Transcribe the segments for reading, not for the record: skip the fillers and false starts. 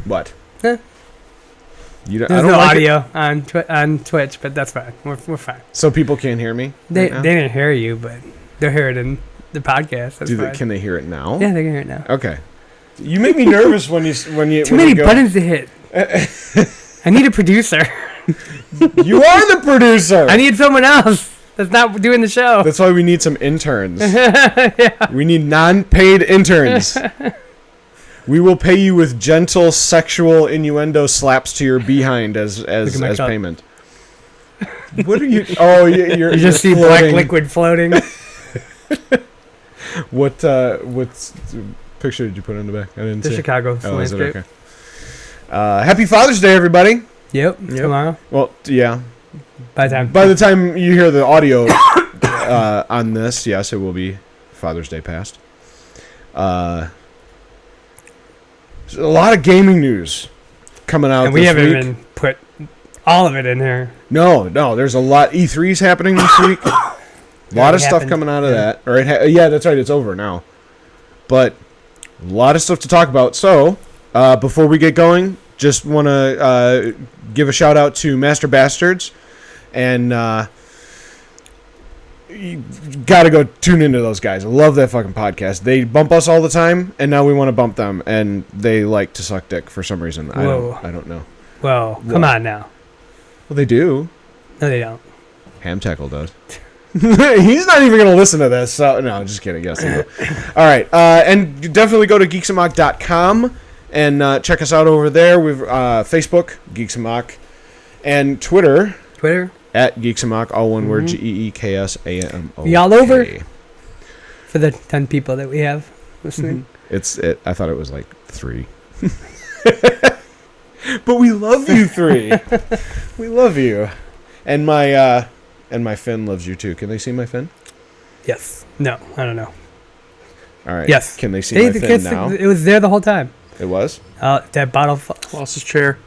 What? Eh. I There's don't no like audio on Twitch, but that's fine. We're fine. So people can't hear me? They right now? didn't hear you, but they'll hear it in the podcast. That's fine. Can they hear it now? Yeah, they can hear it now. Okay. You make me nervous when you Too many buttons to hit. I need a producer. You are the producer. I need someone else that's not doing the show. That's why we need some interns. Yeah. We need non-paid interns. We will pay you with gentle sexual innuendo slaps to your behind as payment. What are you? Oh, you're You just see floating. black liquid floating. What picture did you put on the back? I didn't The see. Chicago Oh, is it? landscape. Okay. Happy Father's Day, everybody. Yep. Tomorrow. Well, yeah. By the time you hear the audio on this, yes, it will be Father's Day past. There's a lot of gaming news coming out and we this haven't week. even put all of it in here. No, there's a lot. E3's happening this week. A lot of stuff coming out of that. Or yeah, that's right. It's over now. But a lot of stuff to talk about. So before we get going, just want to give a shout out to Master Bastards, and you gotta go tune into those guys. I love that fucking podcast. They bump us all the time, and now we want to bump them, and they like to suck dick for some reason. I don't know. Whoa, come on now. Well, they do. No, they don't. Ham Tackle does. He's not even going to listen to this. So no, just kidding. Yes, he will. All right. And definitely go to geeksamok.com and check us out over there. We've Facebook, Geeks Amok, and Twitter at Geeks Amok, all one word, GeeksAmok. We all over for the 10 people that we have listening. I thought it was like 3. But we love you 3. We love you. And my Finn loves you too. Can they see my Finn? Yes. No, I don't know. All right. Yes. Can they see my Finn now? It was there the whole time. It was? That bottle lost his chair.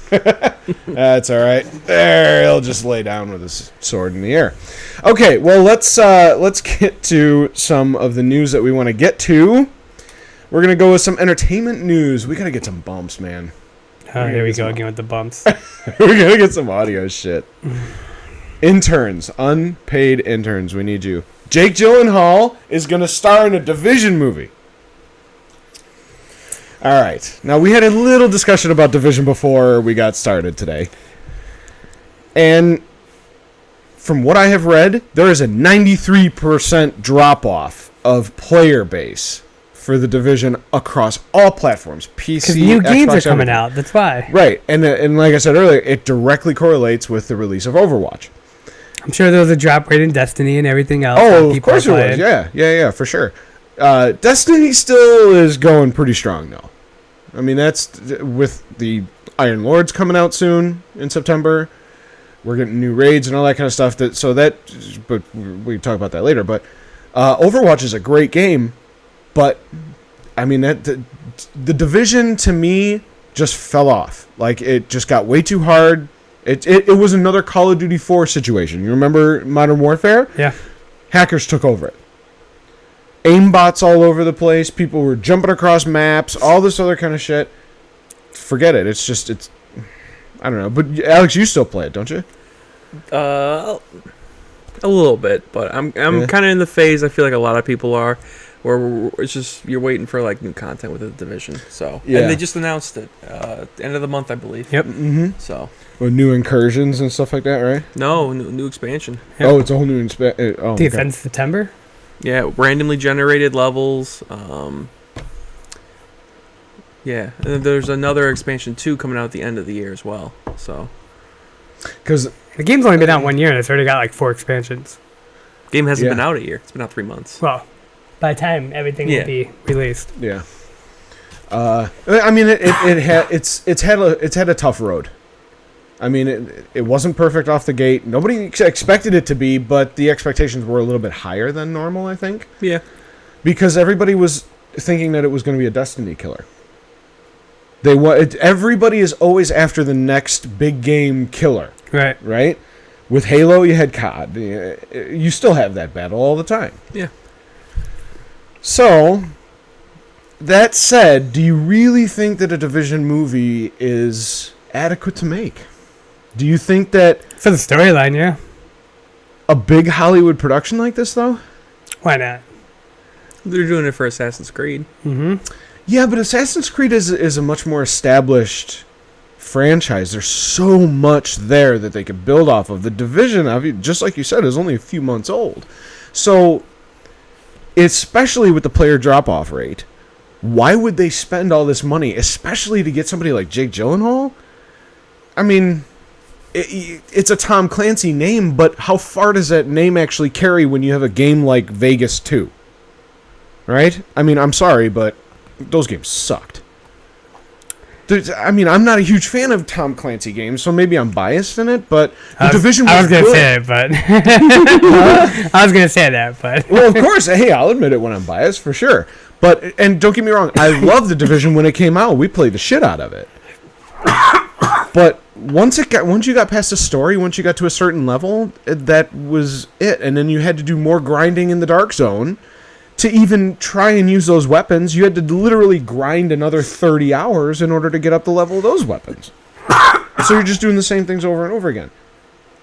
That's all right. There, he'll just lay down with his sword in the air. Okay, well let's get to some of the news that we want to get to. We're gonna go with some entertainment news. We gotta get some bumps, man. Oh, here we go again with the bumps. We're gonna get some audio shit. Interns, unpaid interns. We need you. Jake Gyllenhaal is gonna star in a Division movie. All right. Now, we had a little discussion about Division before we got started today. And from what I have read, there is a 93% drop-off of player base for the Division across all platforms. PC, because new games Xbox, are coming everything. out. That's why. Right. And like I said earlier, it directly correlates with the release of Overwatch. I'm sure there was a drop rate in Destiny and everything else. Oh, of course there was. Yeah, for sure. Destiny still is going pretty strong, though. I mean, that's with the Iron Lords coming out soon in September. We're getting new raids and all that kind of stuff. But we can talk about that later. But Overwatch is a great game. But I mean, the Division to me just fell off. Like, it just got way too hard. It was another Call of Duty 4 situation. You remember Modern Warfare? Yeah. Hackers took over it. Aimbots all over the place. People were jumping across maps. All this other kind of shit. Forget it. It's. I don't know. But Alex, you still play it, don't you? A little bit, but I'm kind of in the phase. I feel like a lot of people are, where it's just you're waiting for like new content with the Division. So yeah. And they just announced it end of the month, I believe. Yep. Mm-hmm. So. With new incursions and stuff like that, right? No, new expansion. Yep. Oh, it's a whole new expansion. Oh, Defense September. Yeah, randomly generated levels. Yeah, and then there's another expansion 2 coming out at the end of the year as well. So, because the game's only been out 1 year and it's already got like 4 expansions. Game hasn't been out a year. It's been out 3 months. Well, by the time everything will be released. Yeah. I mean, it's had a tough road. I mean, it wasn't perfect off the gate. Nobody expected it to be, but the expectations were a little bit higher than normal, I think. Yeah. Because everybody was thinking that it was going to be a Destiny killer. Everybody is always after the next big game killer. Right. Right? With Halo, you had COD. You still have that battle all the time. Yeah. So, that said, do you really think that a Division movie is adequate to make? Do you think that For the storyline, yeah. a big Hollywood production like this, though? Why not? They're doing it for Assassin's Creed. Mm-hmm. Yeah, but Assassin's Creed is a much more established franchise. There's so much there that they could build off of. The Division, just like you said, is only a few months old. So, especially with the player drop-off rate, why would they spend all this money, especially to get somebody like Jake Gyllenhaal? I mean, it's a Tom Clancy name, but how far does that name actually carry when you have a game like Vegas 2? Right? I mean, I'm sorry, but those games sucked. I'm not a huge fan of Tom Clancy games, so maybe I'm biased in it, but The Division was I was going to good. say it, but... I was going to say that, but... Well, of course, hey, I'll admit it when I'm biased, for sure. And don't get me wrong, I loved The Division when it came out. We played the shit out of it. But once you got past the story, once you got to a certain level, that was it. And then you had to do more grinding in the Dark Zone to even try and use those weapons. You had to literally grind another 30 hours in order to get up the level of those weapons. So you're just doing the same things over and over again.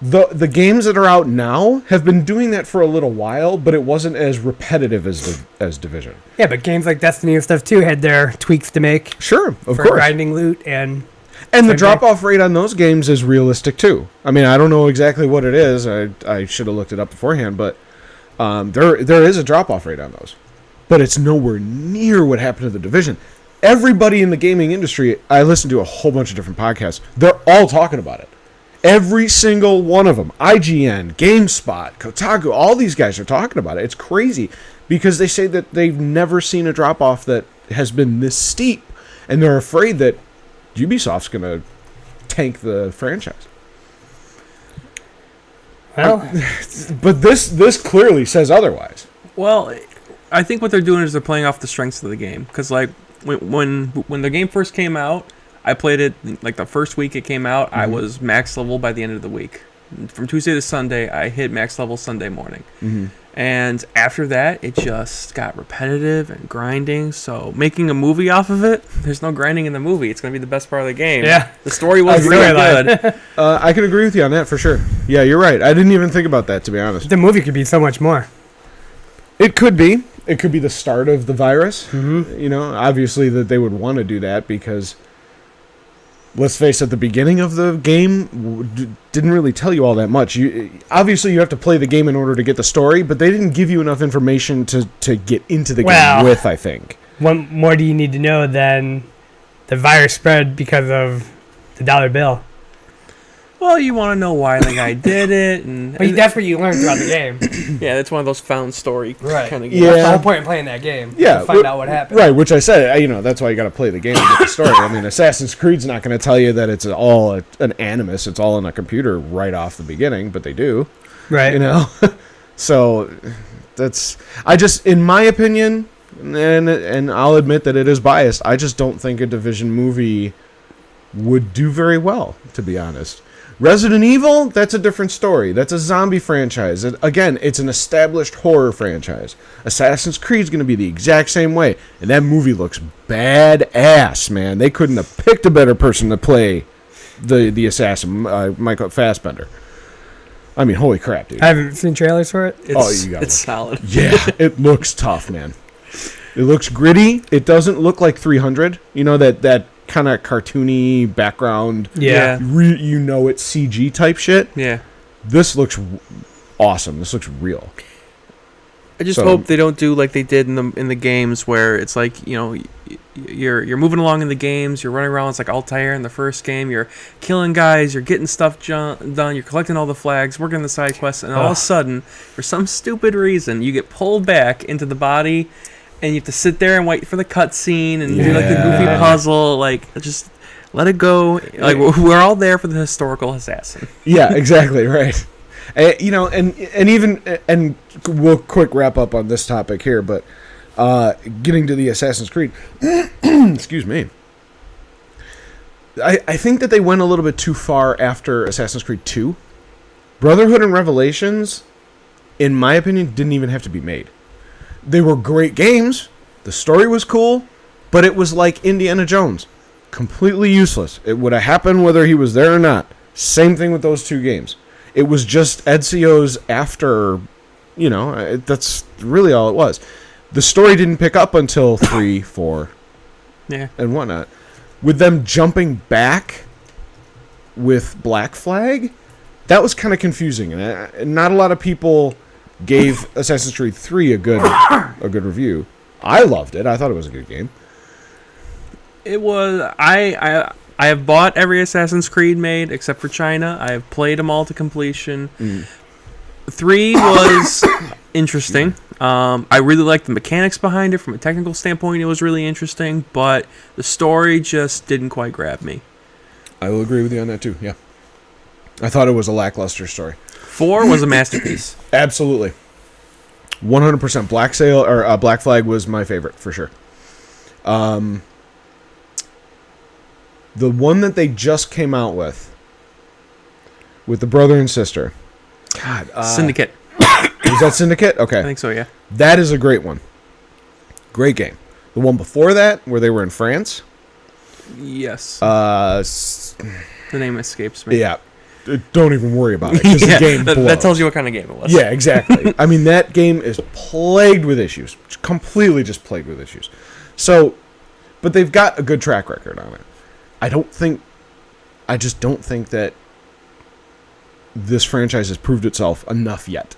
The games that are out now have been doing that for a little while, but it wasn't as repetitive as Division. Yeah, but games like Destiny and stuff, too, had their tweaks to make Sure, of for course. grinding loot and... And the drop-off rate on those games is realistic, too. I mean, I don't know exactly what it is. I should have looked it up beforehand, but there is a drop-off rate on those. But it's nowhere near what happened to the Division. Everybody in the gaming industry, I listen to a whole bunch of different podcasts, they're all talking about it. Every single one of them. IGN, GameSpot, Kotaku, all these guys are talking about it. It's crazy because they say that they've never seen a drop-off that has been this steep, and they're afraid that Ubisoft's going to tank the franchise. Well, But this clearly says otherwise. Well, I think what they're doing is they're playing off the strengths of the game. Because, like, when the game first came out, I played it, like, the first week it came out, I was max level by the end of the week. From Tuesday to Sunday, I hit max level Sunday morning. Mm-hmm. And after that, it just got repetitive and grinding. So making a movie off of it, there's no grinding in the movie. It's going to be the best part of the game. Yeah. The story was really good. I can agree with you on that for sure. Yeah, you're right. I didn't even think about that, to be honest. the movie could be so much more. It could be. It could be the start of the virus. Mm-hmm. You know, obviously that they would want to do that because, let's face it, the beginning of the game didn't really tell you all that much. Obviously, you have to play the game in order to get the story, but they didn't give you enough information to get into the game with, I think. What more do you need to know than the virus spread because of the dollar bill? Well, you want to know why the guy did it. And That's what you learn throughout the game. yeah, that's one of those found story kind of games. Yeah. That's the whole point of playing that game. Yeah, To find out what happened. Right, which I said, that's why you got to play the game to get the story. I mean, Assassin's Creed's not going to tell you that it's all an animus. It's all on a computer right off the beginning, but they do. Right. You know? So, in my opinion, and I'll admit that it is biased, I just don't think a Division movie would do very well, to be honest. Resident Evil, that's a different story. That's a zombie franchise. Again, it's an established horror franchise. Assassin's Creed's going to be the exact same way. And that movie looks badass, man. They couldn't have picked a better person to play the assassin, Michael Fassbender. I mean, holy crap, dude. I haven't seen trailers for it. It's solid. Yeah, it looks tough, man. It looks gritty. It doesn't look like 300. You know, that kind of cartoony background. Yeah. It's CG type shit. Yeah. This looks awesome. This looks real. I just hope they don't do like they did in the games where it's like, you're moving along in the games, you're running around, it's like Altair in the first game, you're killing guys, you're getting stuff done, you're collecting all the flags, working the side quests, and all of a sudden, for some stupid reason, you get pulled back into the body, and you have to sit there and wait for the cutscene and do like the goofy puzzle, like just let it go. Like we're all there for the historical assassin. Yeah, exactly right. And we'll quick wrap up on this topic here, but getting to the Assassin's Creed, excuse me. I think that they went a little bit too far after Assassin's Creed 2. Brotherhood and Revelations, in my opinion, didn't even have to be made. They were great games. The story was cool. But it was like Indiana Jones. Completely useless. It would have happened whether he was there or not. Same thing with those two games. It was just Ezio's after, that's really all it was. The story didn't pick up until 3, 4, and whatnot. With them jumping back with Black Flag, that was kind of confusing. And not a lot of people gave Assassin's Creed 3 a good review. I loved it. I thought it was a good game. It was. I have bought every Assassin's Creed made except for China. I have played them all to completion. 3 was interesting. I really liked the mechanics behind it. From a technical standpoint, it was really interesting, but the story just didn't quite grab me. I will agree with you on that too. Yeah, I thought it was a lackluster story. 4 was a masterpiece. Absolutely, 100%. Black Flag was my favorite for sure. The one that they just came out with the brother and sister. God, Syndicate. Was that Syndicate? Okay. I think so, yeah. That is a great one. Great game. The one before that, where they were in France. Yes. The name escapes me. Yeah. Don't even worry about it, because the game blows. That tells you what kind of game it was. Yeah, exactly. I mean, that game is plagued with issues. Completely just plagued with issues. So, but they've got a good track record on it. I just don't think that this franchise has proved itself enough yet.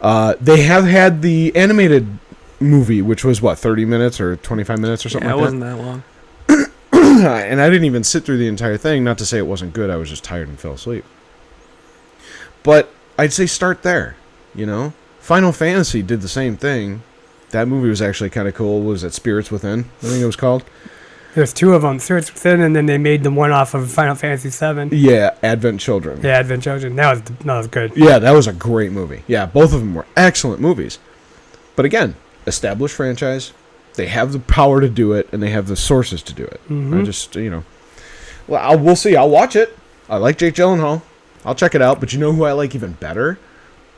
They have had the animated movie, which was, 30 minutes or 25 minutes or something like that? It wasn't that long. And I didn't even sit through the entire thing. Not to say it wasn't good. I was just tired and fell asleep. But I'd say start there, Final Fantasy did the same thing. That movie was actually kind of cool. Was it Spirits Within? I think it was called. There's 2 of them, Spirits Within, and then they made the one off of Final Fantasy VII. Yeah, Advent Children. Yeah, Advent Children. That was good. Yeah, that was a great movie. Yeah, both of them were excellent movies. But again, established franchise. They have the power to do it, and they have the sources to do it. Mm-hmm. I just, Well, we'll see. I'll watch it. I like Jake Gyllenhaal. I'll check it out. But you know who I like even better?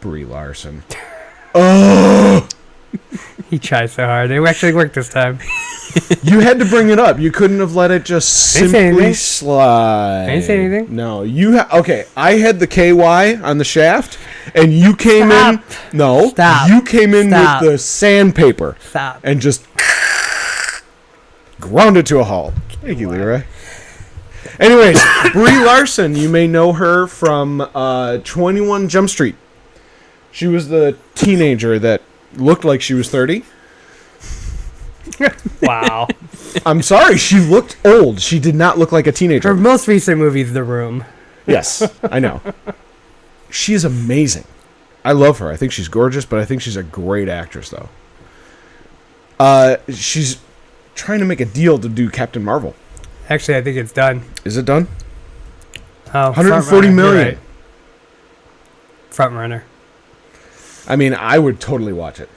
Brie Larson. Oh! He tried so hard. It actually worked this time. You had to bring it up. You couldn't have let it just simply slide. I didn't say anything. No, okay. I had the KY on the shaft, and you came in. No, Stop. You came in Stop. with the sandpaper. Stop. And just ground it to a halt. Thank you, Leroy. Anyways, Brie Larson. You may know her from 21 Jump Street. She was the teenager that looked like she was 30. Wow. I'm sorry, she looked old. She did not look like a teenager. Her most recent movie is The Room. Yes, I know. She is amazing. I love her. I think she's gorgeous, but I think she's a great actress, though. She's trying to make a deal to do Captain Marvel. Actually, I think it's done. Is it done? Oh, 140 million. Right. Front runner. I mean, I would totally watch it.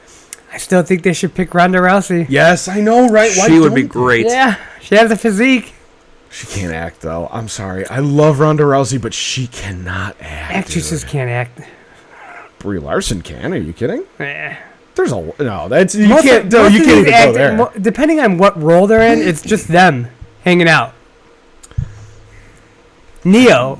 I still think they should pick Ronda Rousey. Yes, I know, right? Why She would be don't great. Yeah, she has a physique. She can't act, though. I'm sorry. I love Ronda Rousey, but she cannot act. Actresses can't act. Brie Larson can. Are you kidding? Eh. There's a no. That's you Most can't. of- No, most you of can't these even go there. Depending on what role they're in, it's just them hanging out. Keanu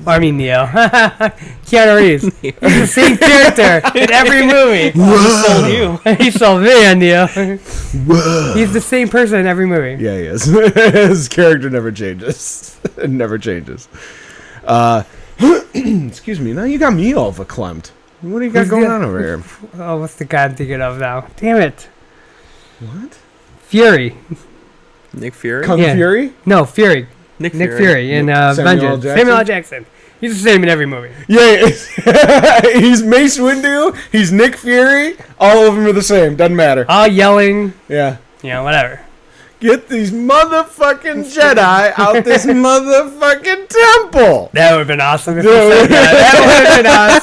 Reeves. He's the same character in every movie. He sold you. He sold me on Neo. Whoa. He's the same person in every movie. Yeah, he is. His character never changes. It never changes. Excuse me. Now you got me all verklempt. What do you got Who's going the- on over here? Oh, what's the guy I'm thinking of now? Damn it. What? Fury. Nick Fury? Kung Yeah. Fury? No, Fury. Nick Nick Fury in Samuel L. Avengers. Jackson? Samuel L. Jackson. He's the same in every movie. Yeah, he's Mace Windu. He's Nick Fury. All of them are the same. Doesn't matter. All yelling. Yeah. Whatever. Get these motherfucking Jedi out this motherfucking temple. That would have been awesome if you said that.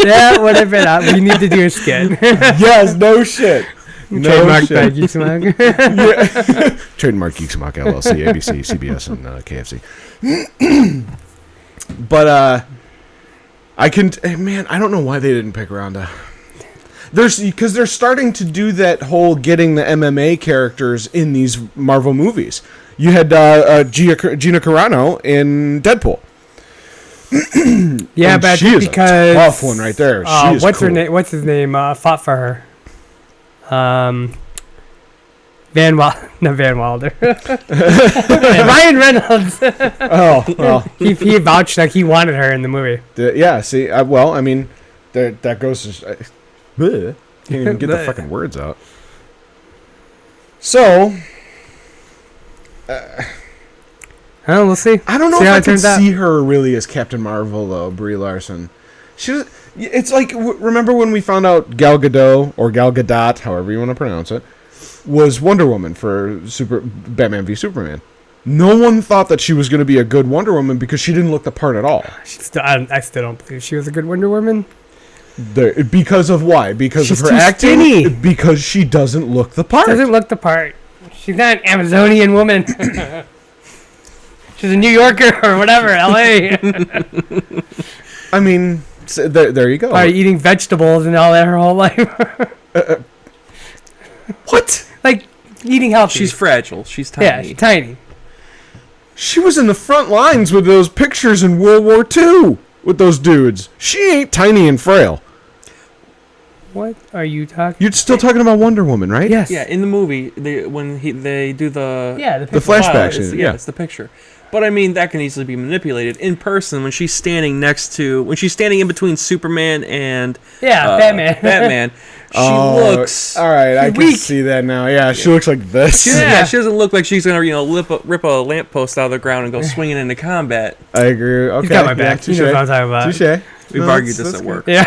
That would have been awesome. We need to do a skit. Yes, no shit. No Trademarked by shit. Geeks Amok. Yeah. Trademark Geeks Amok LLC, ABC, CBS, and KFC. But I don't know why they didn't pick Rhonda. because they're starting to do that whole getting the MMA characters in these Marvel movies. You had Gina Carano in Deadpool. Yeah, And but she is because a tough one right there. She is what's her cool. name? What's his name? Fought for her. Not Van Wilder. Ryan Reynolds. Oh, well. he vouched like he wanted her in the movie. Yeah, see, well, I mean, that goes to... Bleh. Can't even get the Bleh. fucking words out. So... Oh, we'll see. I don't know See if how I it can turns out. see her really as Captain Marvel, though, Brie Larson. It's like, remember when we found out Gal Gadot, or Gal Gadot, however you want to pronounce it, was Wonder Woman for Batman v Superman. No one thought that she was going to be a good Wonder Woman because she didn't look the part at all. I still don't believe she was a good Wonder Woman. Because of why? Because She's of her too acting? skinny. Because she doesn't look the part. Doesn't look the part. She's not an Amazonian woman. She's a New Yorker or whatever, LA. I mean, there you go. Probably eating vegetables and all that her whole life. What? Like, eating healthy. She's fragile. She's tiny. Yeah, she's tiny. She was in the front lines with those pictures in World War II with those dudes. She ain't tiny and frail. What are you talking? You're still talking about Wonder Woman, right? Yes. Yeah, in the movie, they do the Yeah, The flashback it's, scene. yeah, Yeah. it's the picture. But I mean, that can easily be manipulated in person when she's standing in between Superman and Batman. Batman, she looks. All right, I can weak. see that now. Yeah, she looks like this. Yeah, she doesn't look like she's gonna rip a lamppost out of the ground and go swinging into combat. I agree. Okay. He's got my back. Yeah, He knows what I'm talking about. touche. We've argued this at work. Yeah.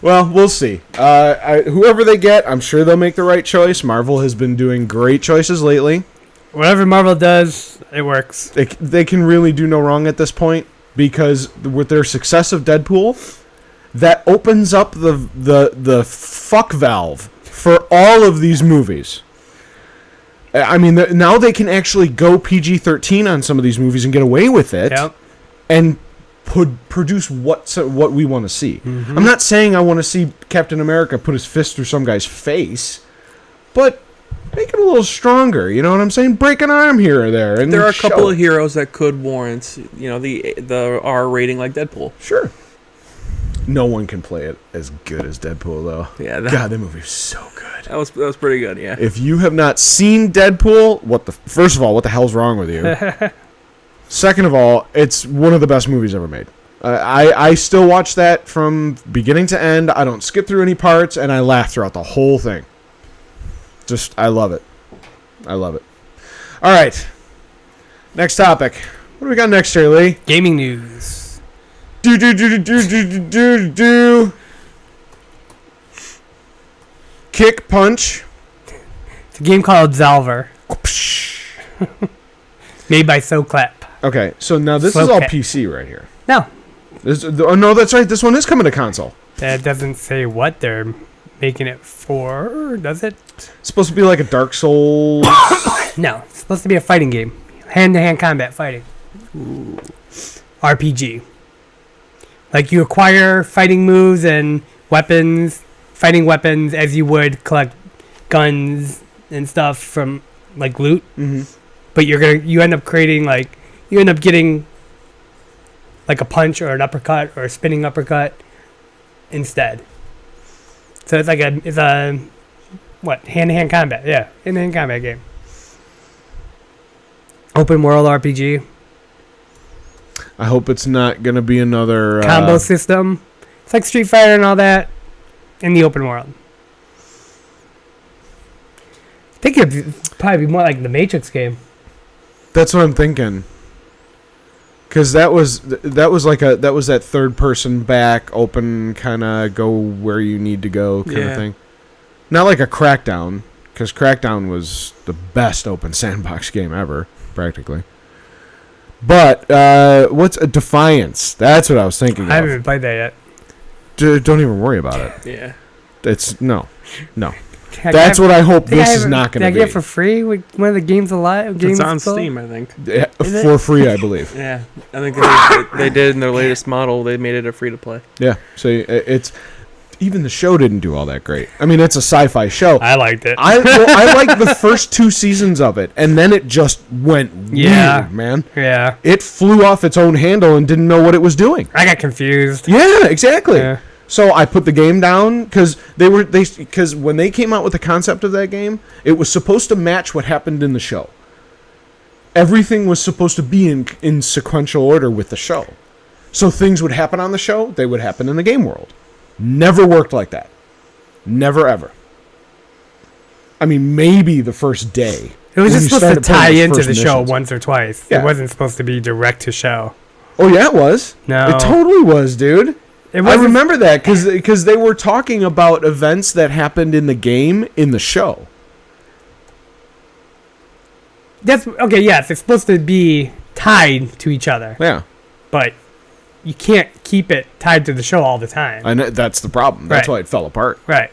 Well, we'll see. Whoever they get, I'm sure they'll make the right choice. Marvel has been doing great choices lately. Whatever Marvel does, it works. They can really do no wrong at this point because with their success of Deadpool, that opens up the fuck valve for all of these movies. I mean, now they can actually go PG-13 on some of these movies and get away with it, Yep. and produce what we want to see. I'm not saying I want to see Captain America put his fist through some guy's face, but make it a little stronger. You know what I'm saying? Break an arm here or there. And There are a couple show of heroes that could warrant, the R rating like Deadpool. Sure. No one can play it as good as Deadpool, though. Yeah, God, that movie's so good. that was pretty good. Yeah. If you have not seen Deadpool, first of all, what the hell's wrong with you? Second of all, it's one of the best movies ever made. I still watch that from beginning to end. I don't skip through any parts, and I laugh throughout the whole thing. I love it. I love it. All right. Next topic. What do we got next here, Lee? Gaming news. Do. Kick punch. It's a game called Zalver. Made by SoClap. Okay, so now this Slow is all cat. PC right here. No, No, that's right. This one is coming to console. that doesn't say what they're making it for, does it? It's supposed to be like a Dark Souls. No, it's supposed to be a fighting game. Hand-to-hand combat fighting. RPG. Like you acquire fighting moves and fighting weapons as you would collect guns and stuff from like loot. Mm-hmm. But you end up getting like a punch or an uppercut or a spinning uppercut instead. So it's a hand-to-hand combat. Yeah, hand-to-hand combat game. Open world RPG. I hope it's not going to be another... Combo system. It's like Street Fighter and all that in the open world. I think it'd probably be more like the Matrix game. That's what I'm thinking. Because that was that third person back, open, kind of go where you need to go kind of thing. Not like a Crackdown, because Crackdown was the best open sandbox game ever, practically. But what's a Defiance? That's what I was thinking of. I haven't even played that yet. Don't even worry about it. Yeah. It's no. That's what I hope this is not going to be. Did I get it for free with one of the games alive? It's on Steam, I think. Yeah, for free, I believe. Yeah, I think they did in their latest model. They made it a free to play. Yeah, so it's even the show didn't do all that great. I mean, it's a sci-fi show. I liked it. I liked the first 2 seasons of it, and then it just went weird, man. Yeah, it flew off its own handle and didn't know what it was doing. I got confused. Yeah, exactly. Yeah. So I put the game down because when they came out with the concept of that game, it was supposed to match what happened in the show. Everything was supposed to be in sequential order with the show. So things would happen on the show, they would happen in the game world. Never worked like that. Never ever. I mean, maybe the first day. It was just supposed to tie into the show missions. once or twice. Yeah. It wasn't supposed to be direct to show. Oh yeah, it was. No, It totally was, dude. I remember that because they were talking about events that happened in the game in the show. That's okay. Yes, it's supposed to be tied to each other. Yeah, but you can't keep it tied to the show all the time. I know that's the problem. That's why it fell apart. Right.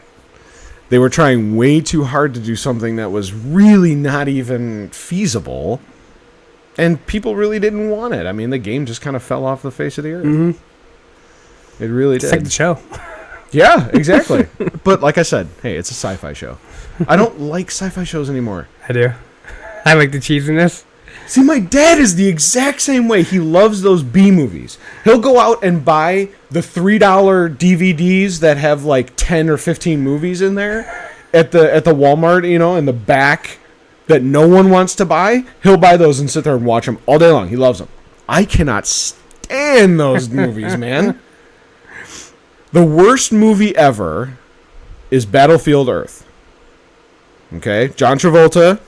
They were trying way too hard to do something that was really not even feasible, and people really didn't want it. I mean, the game just kind of fell off the face of the earth. Mm-hmm. It really It's did. like the show. Yeah, exactly. But like I said, hey, it's a sci-fi show. I don't like sci-fi shows anymore. I do. I like the cheesiness. See, my dad is the exact same way. He loves those B movies. He'll go out and buy the $3 DVDs that have like 10 or 15 movies in there at the Walmart, in the back that no one wants to buy. He'll buy those and sit there and watch them all day long. He loves them. I cannot stand those movies, man. The worst movie ever is Battlefield Earth. Okay? John Travolta.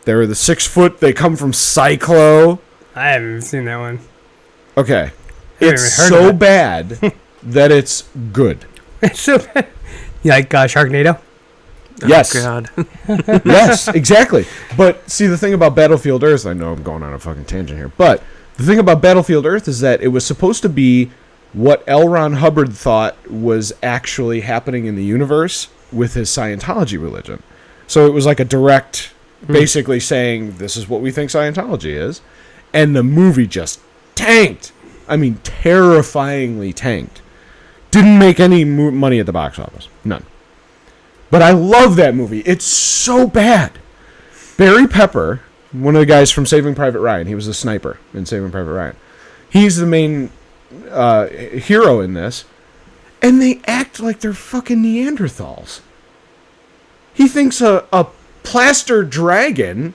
They're the 6 foot. They come from Cyclo. I haven't seen that one. Okay. Haven't It's even heard so of it. bad that it's good. It's so bad. You like Sharknado? Yes. Oh, God. Yes, exactly. But see, the thing about Battlefield Earth, I know I'm going on a fucking tangent here, but the thing about Battlefield Earth is that it was supposed to be what L. Ron Hubbard thought was actually happening in the universe with his Scientology religion. So it was like a direct, basically saying, this is what we think Scientology is. And the movie just tanked. I mean, terrifyingly tanked. Didn't make any money at the box office. None. But I love that movie. It's so bad. Barry Pepper, one of the guys from Saving Private Ryan, he was the sniper in Saving Private Ryan. He's the main hero in this. And they act like they're fucking Neanderthals. He thinks a plaster dragon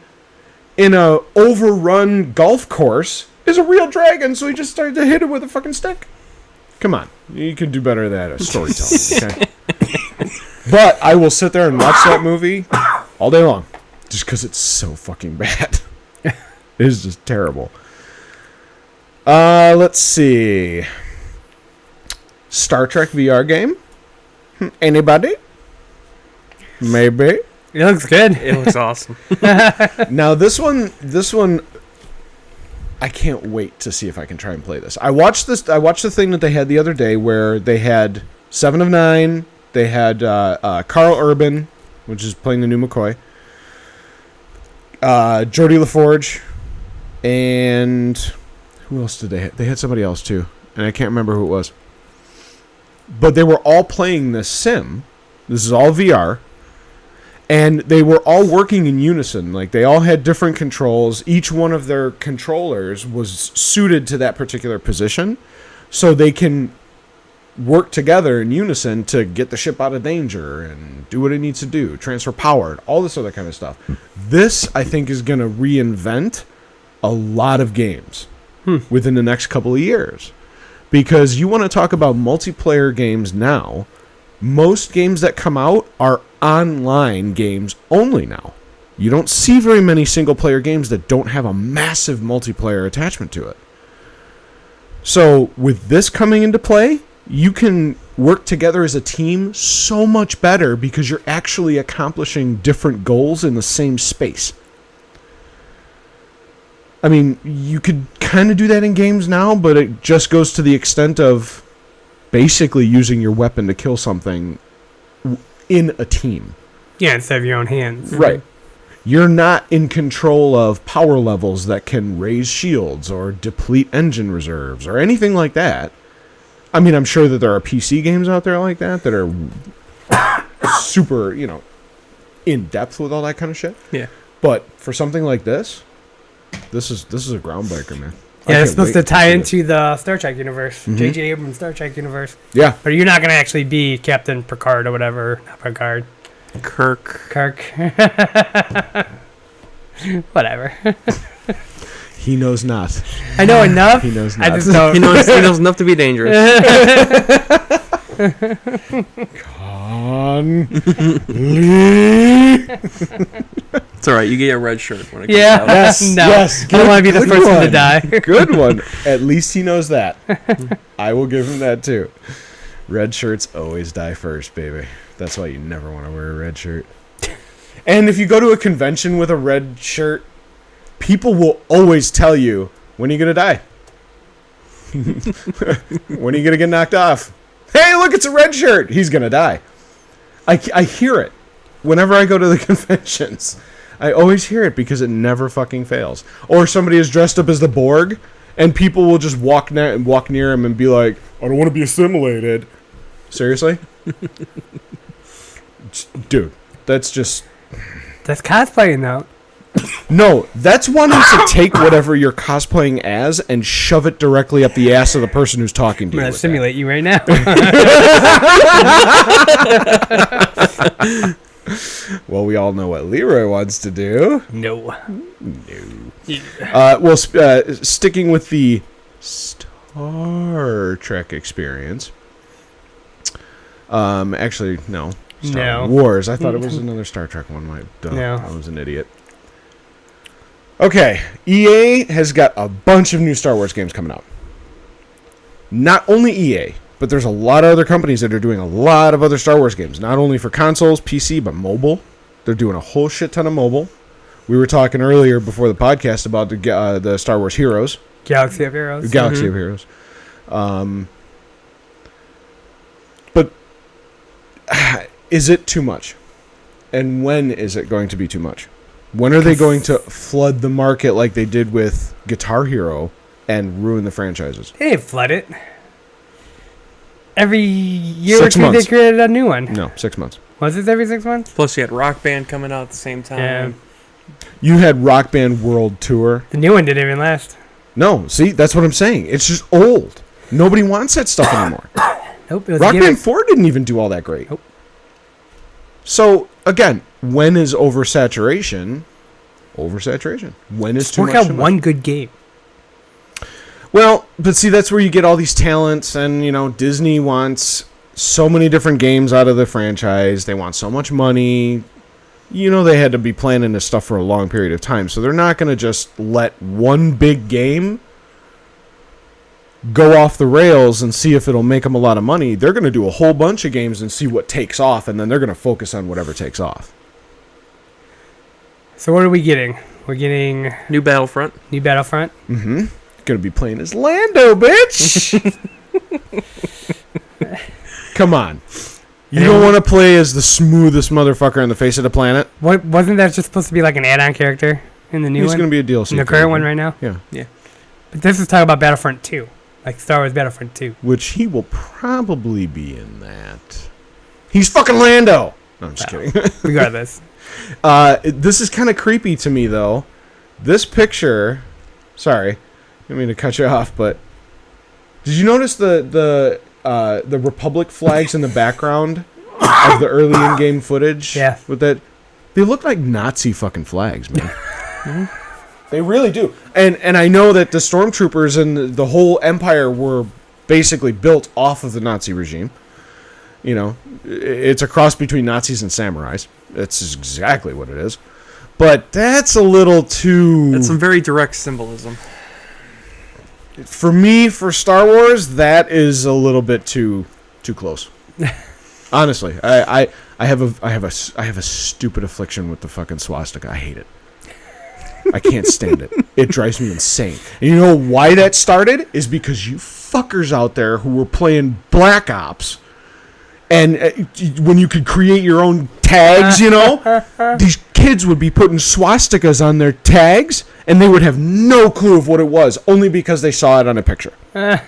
in a overrun golf course is a real dragon, so he just started to hit it with a fucking stick. Come on. You can do better than that storytelling, okay? But I will sit there and watch that movie all day long just because it's so fucking bad. It is just terrible. Let's see. Star Trek VR game? Anybody? Maybe. It looks good. It looks awesome. Now this one I can't wait to see if I can try and play this. I watched the thing that they had the other day where they had 7 of 9, they had Carl Urban, which is playing the new McCoy, Geordie LaForge, and who else did they have? They had somebody else too, and I can't remember who it was. But they were all playing this sim. This is all VR. And they were all working in unison. Like, they all had different controls. Each one of their controllers was suited to that particular position. So they can work together in unison to get the ship out of danger and do what it needs to do. Transfer power, all this other kind of stuff. This, I think, is going to reinvent a lot of games within the next couple of years. Because you want to talk about multiplayer games now, most games that come out are online games only now. You don't see very many single-player games that don't have a massive multiplayer attachment to it. So with this coming into play, you can work together as a team so much better because you're actually accomplishing different goals in the same space. I mean, you could kind of do that in games now, but it just goes to the extent of basically using your weapon to kill something in a team. Yeah, instead of your own hands. Right. You're not in control of power levels that can raise shields or deplete engine reserves or anything like that. I mean, I'm sure that there are PC games out there like that are super, in depth with all that kind of shit. Yeah. But for something like this is a groundbreaker, man. Yeah, it's supposed to tie into the Star Trek universe, J.J. Abrams' Star Trek universe. Yeah. But you're not going to actually be Captain Picard or whatever. Not Picard. Kirk. Whatever. He knows not. I know enough. He knows not. I just don't. He knows enough to be dangerous. It's all right. You get a red shirt when it comes out. Yes. No. Yes. I don't want to be the Good first one to one. die. Good one. At least he knows that. I will give him that too. Red shirts always die first, baby. That's why you never want to wear a red shirt. And if you go to a convention with a red shirt, people will always tell you, when are you going to die? When are you going to get knocked off? Hey, look, it's a red shirt. He's going to die. I hear it whenever I go to the conventions. I always hear it because it never fucking fails. Or somebody is dressed up as the Borg, and people will just walk near him and be like, I don't want to be assimilated. Seriously? Dude, that's just... That's cosplaying, though. No, that's wanting to take whatever you're cosplaying as and shove it directly up the ass of the person who's talking to I'm you. going to simulate you right now. Well, we all know what Leroy wants to do. No. Well, sticking with the Star Trek experience. Actually, no. Star Wars. I thought it was another Star Trek one. No. I was an idiot. Okay, EA has got a bunch of new Star Wars games coming out. Not only EA, but there's a lot of other companies that are doing a lot of other Star Wars games. Not only for consoles, PC, but mobile. They're doing a whole shit ton of mobile. We were talking earlier before the podcast about the Star Wars Heroes. Galaxy of Heroes. Galaxy of Heroes. But is it too much? And when is it going to be too much? When are they going to flood the market like they did with Guitar Hero and ruin the franchises? They didn't flood it. Every year 6 or two, months. they created a new one. No, 6 months. Was it every 6 months? Plus, you had Rock Band coming out at the same time. Yeah. You had Rock Band World Tour. The new one didn't even last. No, see, that's what I'm saying. It's just old. Nobody wants that stuff anymore. Nope. It was Rock a gimmick. Band 4 didn't even do all that great. Nope. So, again, when is oversaturation? Oversaturation. When is too Work much? out too much? one good game. Well, but see, that's where you get all these talents, and, Disney wants so many different games out of the franchise. They want so much money. They had to be planning this stuff for a long period of time, so they're not going to just let one big game go off the rails and see if it'll make them a lot of money. They're going to do a whole bunch of games and see what takes off, and then they're going to focus on whatever takes off. So what are we getting? We're getting New Battlefront. new Battlefront. Mm-hmm. Going to be playing as Lando, bitch! Come on. You don't want to play as the smoothest motherfucker on the face of the planet? What wasn't that just supposed to be like an add-on character in the new He's one? going to be a DLC. in the current one right now. Yeah. But this is talking about Battlefront 2, like Star Wars Battlefront 2. Which he will probably be in that. He's fucking Lando! No, I'm just kidding. Regardless, This is kind of creepy to me, though. This picture... Sorry. I didn't mean to cut you off, but... Did you notice the Republic flags in the background of the early in-game footage? Yeah. With that... They look like Nazi fucking flags, man. They really do. And I know that the stormtroopers and the whole empire were basically built off of the Nazi regime. It's a cross between Nazis and samurais. That's exactly what it is. But that's a little too... That's some very direct symbolism. For me, for Star Wars, that is a little bit too close. Honestly, I have a stupid affliction with the fucking swastika. I hate it. I can't stand it. It drives me insane. And you know why that started? Is because you fuckers out there who were playing Black Ops And when you could create your own tags, you know, these kids would be putting swastikas on their tags, and they would have no clue of what it was, only because they saw it on a picture. They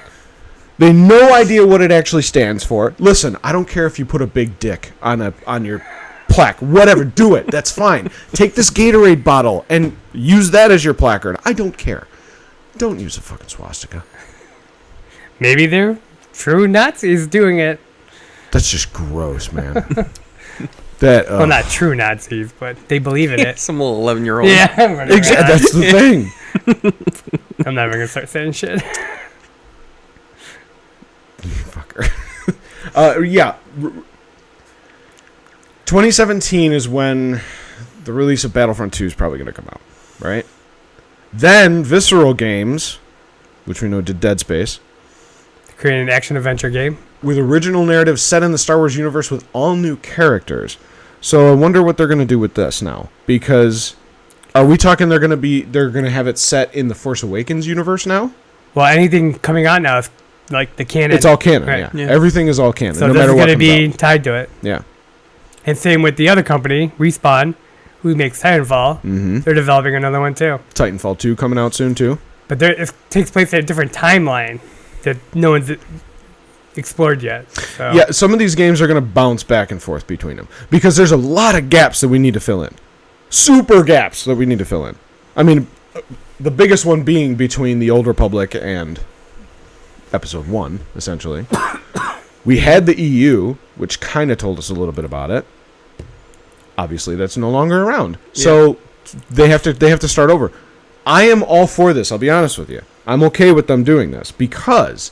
had no idea what it actually stands for. Listen, I don't care if you put a big dick on your plaque. Whatever, do it. That's fine. Take this Gatorade bottle and use that as your placard. I don't care. Don't use a fucking swastika. Maybe they're true Nazis doing it. That's just gross, man. That Well, not true Nazis, but they believe in it. Some little 11-year-old. Yeah, exactly. That's the thing. I'm never gonna start saying shit. Fucker. Yeah. 2017 is when the release of Battlefront 2 is probably going to come out, right? Then Visceral Games, which we know did Dead Space, Creating an action adventure game. with original narrative set in the Star Wars universe with all new characters. So I wonder what they're going to do with this now, because are we talking they're going to have it set in the Force Awakens universe now? Well, anything coming out now is like the canon. It's all canon, Right. yeah. Everything is all canon, So no this matter is what going to comes be out. tied to it. Yeah. And same with the other company, Respawn, who makes Titanfall. Mm-hmm. They're developing another one too. Titanfall 2 coming out soon too. But it takes place at a different timeline that no one's explored yet. So. Yeah, some of these games are going to bounce back and forth between them because there's a lot of gaps that we need to fill in. Super gaps that we need to fill in. I mean, the biggest one being between the Old Republic and Episode 1, essentially. We had the EU, which kind of told us a little bit about it. Obviously, that's no longer around. Yeah. So they have to start over. I am all for this, I'll be honest with you. I'm okay with them doing this because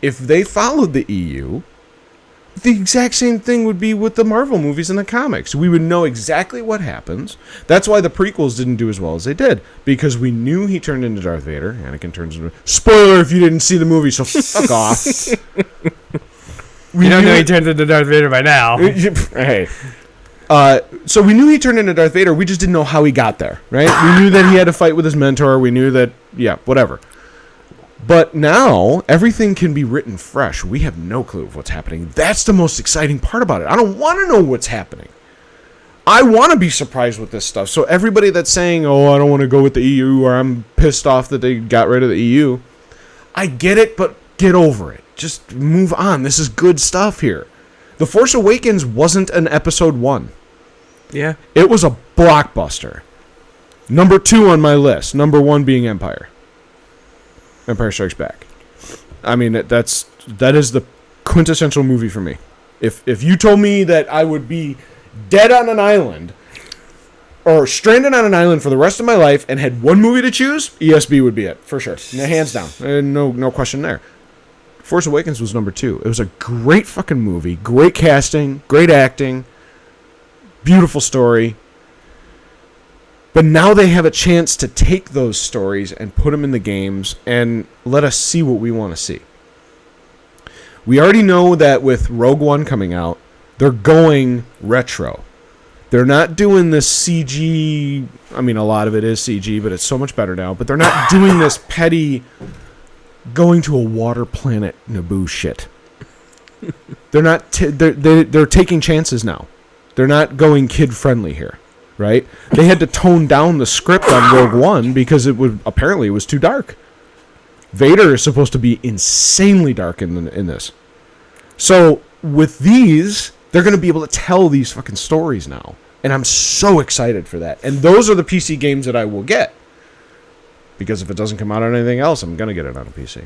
if they followed the EU, the exact same thing would be with the Marvel movies and the comics. We would know exactly what happens. That's why the prequels didn't do as well as they did, because we knew he turned into Darth Vader. Anakin turns into... Spoiler if you didn't see the movie, so fuck off. You don't know he turns into Darth Vader by now. Hey. So we knew he turned into Darth Vader. We just didn't know how he got there, right? We knew that he had to fight with his mentor. We knew that, yeah, whatever. But now, everything can be written fresh. We have no clue of what's happening. That's the most exciting part about it. I don't want to know what's happening. I want to be surprised with this stuff. So everybody that's saying, oh, I don't want to go with the EU, or I'm pissed off that they got rid of the EU, I get it, but get over it. Just move on. This is good stuff here. The Force Awakens wasn't an episode 1. Yeah. It was a blockbuster. Number 2 on my list. Number 1 being Empire Strikes Back. I mean, that is the quintessential movie for me. If you told me that I would be dead on an island or stranded on an island for the rest of my life and had one movie to choose, ESB would be it, for sure. Hands down. No question there. Force Awakens was number 2. It was a great fucking movie. Great casting. Great acting. Beautiful story. But now they have a chance to take those stories and put them in the games and let us see what we want to see. We already know that with Rogue One coming out, they're going retro. They're not doing this CG. I mean, a lot of it is CG, but it's so much better now. But they're not doing this petty going to a water planet Naboo shit. They're not. They're taking chances now. They're not going kid friendly here. Right? They had to tone down the script on Rogue One because it was too dark. Vader is supposed to be insanely dark in this. So with these, they're going to be able to tell these fucking stories now, and I'm so excited for that. And those are the PC games that I will get, because if it doesn't come out on anything else, I'm going to get it on a PC.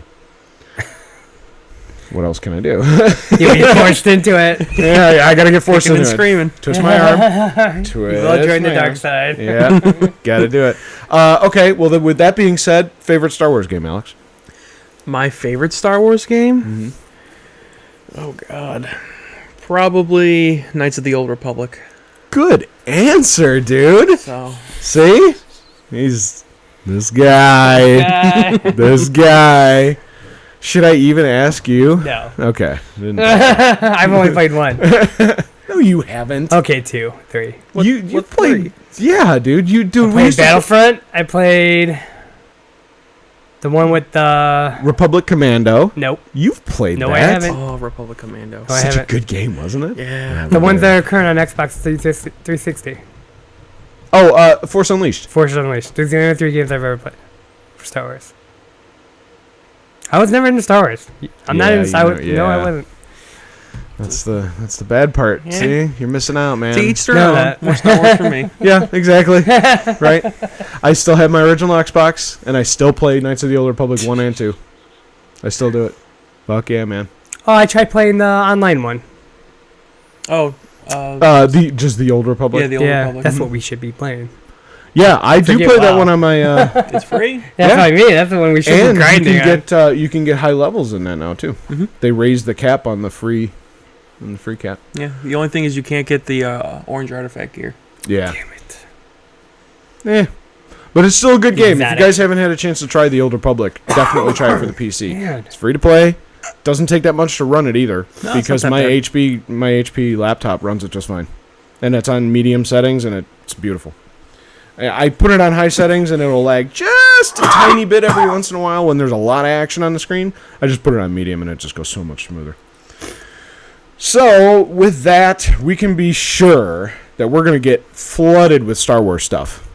What else can I do? You'll be forced into it. Yeah, I gotta get forced into it. Screaming. Twist my arm. Twist We'll join the my dark arm. side. Yeah, gotta do it. Okay, well, with that being said, favorite Star Wars game, Alex? My favorite Star Wars game? Mm-hmm. Oh, God. Probably Knights of the Old Republic. Good answer, dude. So, See? He's this guy. This guy. Should I even ask you? No. Okay. I've only played one. No, you haven't. Okay, 2, 3. You played. Yeah, dude. You do. I played Battlefront. I played The one with the... Republic Commando. Nope. You've played No, that. I haven't. Oh, Republic Commando. Oh, I Such a haven't. good game, wasn't it? Yeah. The ones that are current on Xbox 360. Oh, Force Unleashed. Force Unleashed. Those are the only 3 games I've ever played for Star Wars. I was never into Star Wars. I'm not Yeah, into Star Wars. you No, know, I yeah. wasn't. That's the bad part. Yeah. See, you're missing out, man. To each their No, own. that- More Star Wars for me. Yeah, exactly. Right. I still have my original Xbox, and I still play Knights of the Old Republic 1 and 2. I still do it. Fuck yeah, man. Oh, I tried playing the online one. Oh. Just the Old Republic. Yeah, the Old Yeah, Republic. that's what we should be playing. Yeah, I do Forget play that WoW. one on my. It's free. That's Yeah. what I mean. That's the one we should be And grinding on. you can get high levels in that now too. Mhm. They raised the cap on the free cap. Yeah. The only thing is you can't get the orange artifact gear. Yeah. Damn it. Eh. But it's still a good game. If Exotic. you guys haven't had a chance to try the Old Republic, definitely try it for the PC. Man. It's free to play. Doesn't take that much to run it either, No, it's because not that my bad. HP laptop runs it just fine, and it's on medium settings, and it's beautiful. I put it on high settings, and it'll lag just a tiny bit every once in a while when there's a lot of action on the screen. I just put it on medium, and it just goes so much smoother. So with that, we can be sure that we're going to get flooded with Star Wars stuff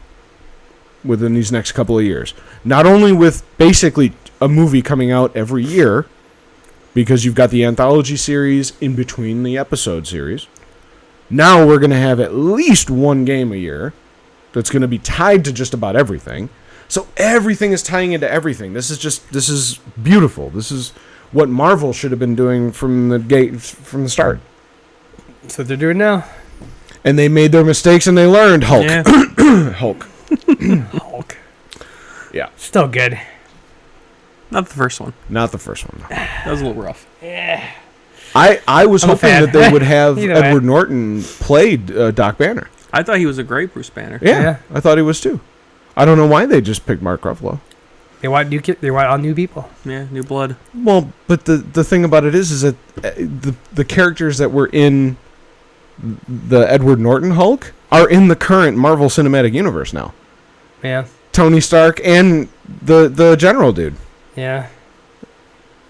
within these next couple of years. Not only with basically a movie coming out every year, because you've got the anthology series in between the episode series. Now we're going to have at least one game a year that's going to be tied to just about everything. So everything is tying into everything. This is beautiful. This is what Marvel should have been doing from the start. That's what they're doing now. And they made their mistakes and they learned. Hulk. Yeah. Hulk. Hulk. Yeah. Still good. Not the first one. Not the first one. That was a little rough. Yeah. I was I'm a hoping fan. that they would have Either way. Edward Norton played Doc Banner. I thought he was a great Bruce Banner. Yeah, Yeah. I thought he was too. I don't know why they just picked Mark Ruffalo. They want they want all new people. Yeah, new blood. Well, but the thing about it is that the characters that were in the Edward Norton Hulk are in the current Marvel Cinematic Universe now. Yeah. Tony Stark and the general dude. Yeah.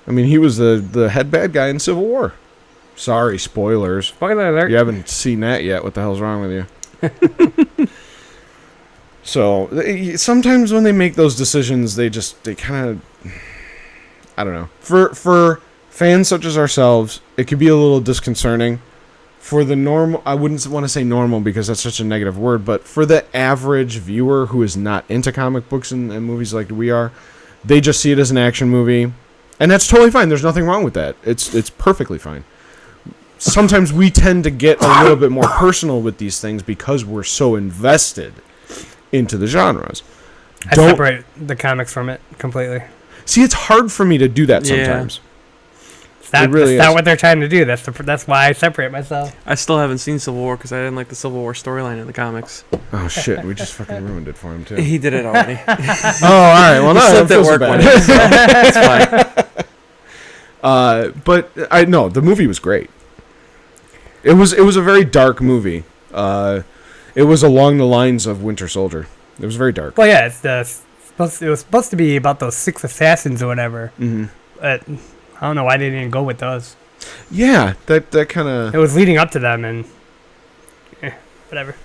I mean, he was the head bad guy in Civil War. Sorry, spoilers. Spoiler alert. You haven't seen that yet. What the hell's wrong with you? So sometimes when they make those decisions, they kind of, I don't know. For fans such as ourselves, it could be a little disconcerting. For the normal, I wouldn't want to say normal because that's such a negative word, but for the average viewer who is not into comic books and movies like we are, they just see it as an action movie, and that's totally fine. There's nothing wrong with that. It's perfectly fine. Sometimes we tend to get a little bit more personal with these things because we're so invested into the genres. I separate the comics from it completely. See, it's hard for me to do that Yeah. sometimes. That's really not is. what they're trying to do. That's why I separate myself. I still haven't seen Civil War because I didn't like the Civil War storyline in the comics. Oh shit, we just fucking ruined it for him too. He did it already. Oh, all right. Well, no, I don't Slipped at feel so work bad. one day, so it's fine. But I know the movie was great. It was a very dark movie. It was along the lines of Winter Soldier. It was very dark. Well, yeah, it was supposed to be about those 6 assassins or whatever. Mm-hmm. But I don't know why they didn't go with those. Yeah, that kind of It was leading up to them, and whatever.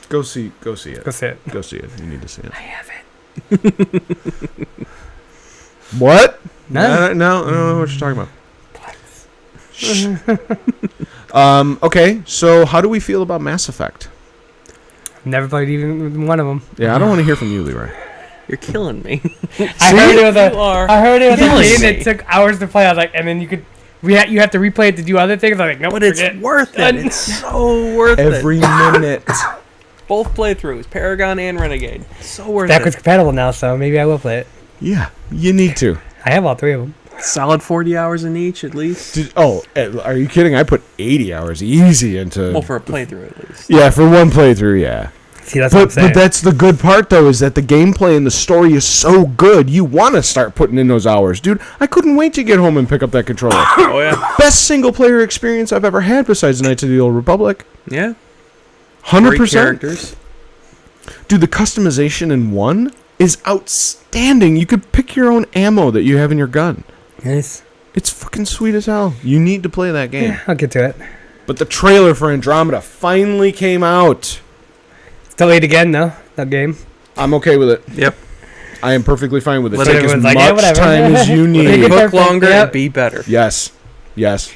go see it. Go see it. Go see it. You need to see it. I have it. What? No. No, I don't know what you're talking about. Shh. Okay, so how do we feel about Mass Effect? Never played even one of them. Yeah, I don't want to hear from you, Leroy. You're killing me. I heard it was You are a killing game me. that took hours to play. I was like, and then you have to replay it to do other things. I'm like, nope, But it's forget. worth it. Done. It's so worth Every it. minute. Both playthroughs, Paragon and Renegade. So worth Backwards it. compatible now, so maybe I will play it. Yeah, you need to. I have all 3 of them. Solid 40 hours in each at least. Are you kidding? I put 80 hours easy into. Well, for a playthrough at least. Yeah, for one playthrough, yeah. See, that's what I'm But saying. that's the good part, though, is that the gameplay and the story is so good. You want to start putting in those hours. Dude, I couldn't wait to get home and pick up that controller. Oh, yeah. Best single-player experience I've ever had besides Knights of the Old Republic. Yeah. 100%. Great characters. Dude, the customization in 1 is outstanding. You could pick your own ammo that you have in your gun. Nice. It's fucking sweet as hell. You need to play that game. Yeah, I'll get to it. But the trailer for Andromeda finally came out. It's delayed again, though, that game. I'm okay with it. Yep. I am perfectly fine with it. Let Take as everyone's much like, yeah, whatever. time as you Make need. it Book perfect, longer yep. and be better. Yes. Yes.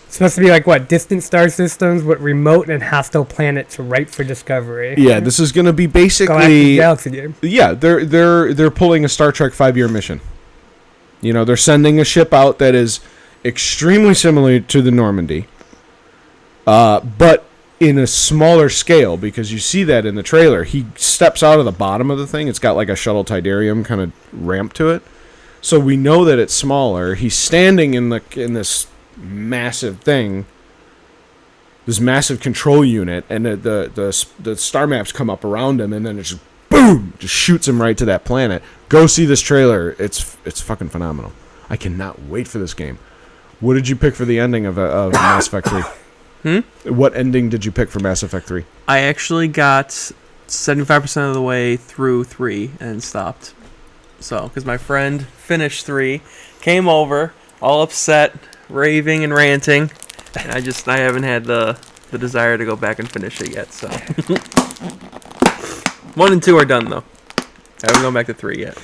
It's supposed to be like, what, distant star systems with remote and hostile planets ripe for discovery. Yeah, this is going to be Galactic basically... Galaxy game. Yeah, they're pulling a Star Trek 5-year mission. You know, they're sending a ship out that is extremely similar to the Normandy. But in a smaller scale, because you see that in the trailer. He steps out of the bottom of the thing. It's got like a shuttle Tidarium kind of ramp to it. So we know that it's smaller. He's standing in this massive thing, this massive control unit, and the star maps come up around him, and then it just boom, just shoots him right to that planet. Go see this trailer. It's fucking phenomenal. I cannot wait for this game. What did you pick for the ending of Mass Effect 3? What ending did you pick for Mass Effect 3? I actually got 75% of the way through 3 and stopped. So, because my friend finished 3, came over, all upset, raving and ranting, and I haven't had the desire to go back and finish it yet, so. 1 and 2 are done, though. I haven't gone back to 3 yet.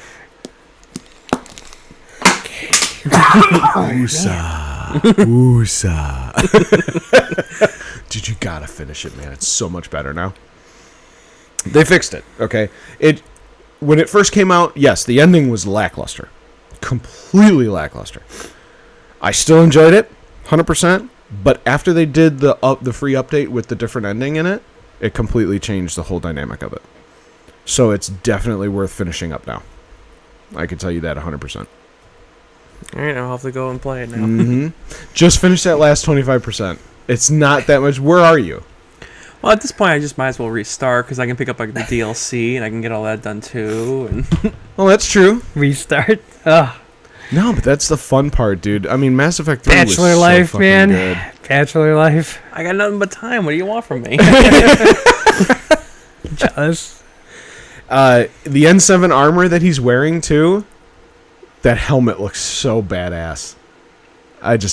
Oosa. Dude, you gotta finish it, man. It's so much better now. They fixed it, okay? When it first came out, yes, the ending was lackluster. Completely lackluster. I still enjoyed it, 100%, but after they did the free update with the different ending in it, it completely changed the whole dynamic of it. So it's definitely worth finishing up now. I can tell you that 100%. Alright, I'll have to go and play it now. Mm-hmm. Just finish that last 25%. It's not that much. Where are you? Well, at this point, I just might as well restart, because I can pick up like the DLC, and I can get all that done too. And Well, that's true. Restart. Ugh. No, but that's the fun part, dude. I mean, Mass Effect 3 was Bachelor so life, fucking man. good. Bachelor life. I got nothing but time. What do you want from me? Jealous. The N7 armor that he's wearing, too, that helmet looks so badass.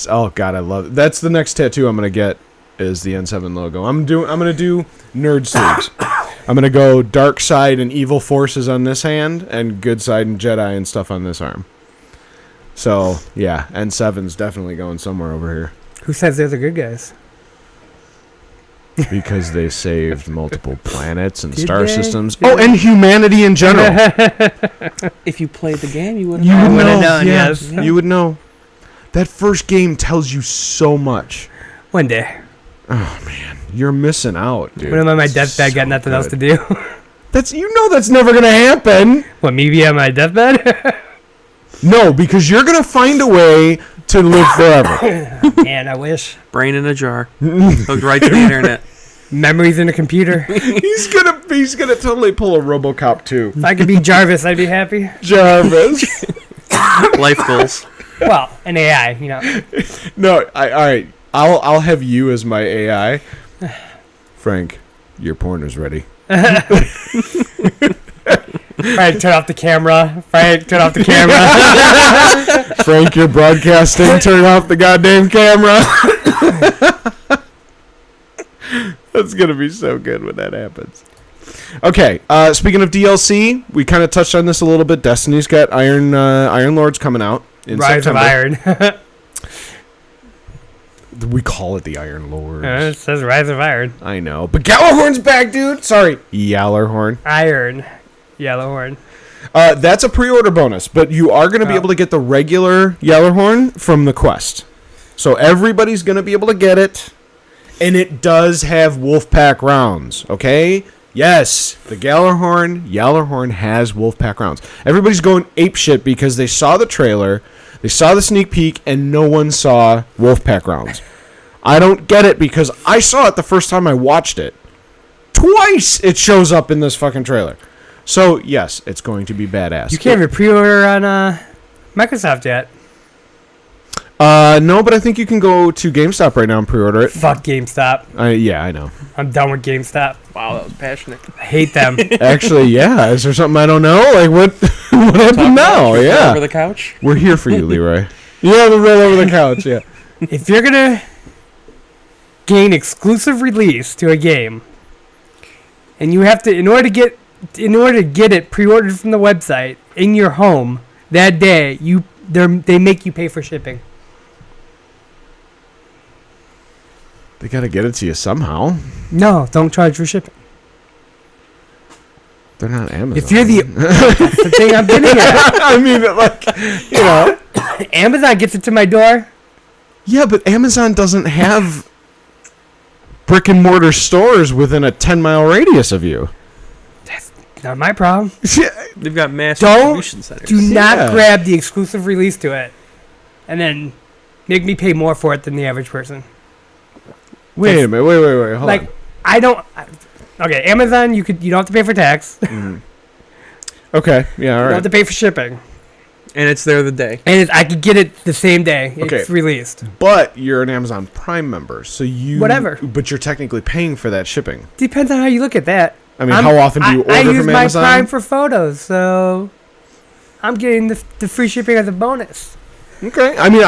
Oh, God, I love it. That's the next tattoo I'm going to get, is the N7 logo. I'm going to do nerd sleeves. I'm going to go dark side and evil forces on this hand, and good side and Jedi and stuff on this arm. So, yeah, N7's definitely going somewhere over here. Who says they're the good guys? Because they saved multiple planets and Did star they? systems. Oh, and humanity in general. If you played the game, you would You have would would've know. known, Yeah, yes. you would know. That first game tells you so much. One day. Oh, man. You're missing out, dude. When I'm on my It's deathbed, got so nothing else to good. do. That's never going to happen. What, me be on my deathbed? No, because you're going to find a way to live forever. Man, I wish. brain in a jar, hooked right to the internet. Memories in a computer. He's gonna totally pull a RoboCop 2. If I could be Jarvis, I'd be happy. Jarvis. Life goals. Well, an AI, you know. No, all right. I'll have you as my AI. Frank, your porn is ready. Frank, turn off the camera. Frank, turn off the camera. Frank, you're broadcasting. Turn off the goddamn camera. That's gonna be so good when that happens. Okay, speaking of DLC, we kind of touched on this a little bit. Destiny's got Iron Lords coming out in Rise September. of Iron. We call it the Iron Lords. It says Rise of Iron. I know, but Galahorn's back, dude. Sorry, Yallarhorn. Iron. Yellowhorn. That's a pre-order bonus, but you are going to be able to get the regular Yallarhorn from the quest. So everybody's going to be able to get it, and it does have Wolfpack rounds, okay? Yes, the Yallarhorn has Wolfpack rounds. Everybody's going apeshit because they saw the trailer, they saw the sneak peek, and no one saw Wolfpack rounds. I don't get it because I saw it the first time I watched it. Twice it shows up in this fucking trailer. So, yes, it's going to be badass. You can't even pre-order on Microsoft yet. No, but I think you can go to GameStop right now and pre-order it. Fuck GameStop. Yeah, I know. I'm done with GameStop. Wow, that was passionate. I hate them. Actually, yeah. Is there something I don't know? Like, what what happened now? Yeah. Over the couch. We're here for you, Leroy. Yeah, the roll over the couch, yeah. If you're gonna gain exclusive release to a game, and you have to, in order to get it pre-ordered from the website in your home that day, they make you pay for shipping. They got to get it to you somehow. No, don't charge for shipping. They're not Amazon. If you're that's the thing I'm getting at. I mean, like, you know. Amazon gets it to my door. Yeah, but Amazon doesn't have brick and mortar stores within a 10-mile radius of you. That's not my problem. They've got mass Don't distribution centers. Do not grab the exclusive release to it, and then make me pay more for it than the average person. Wait a minute. Wait. Hold on. I don't. Okay, Amazon, you don't have to pay for tax. Okay. Yeah. All You don't right. have to pay for shipping, And it's there the day. and I could get it the same day Okay. it's released. But you're an Amazon Prime member, so you Whatever. But you're technically paying for that shipping. Depends on how you look at that. I mean, how often do you order I use from my Amazon? Prime for photos, so I'm getting the free shipping as a bonus. Okay. I mean,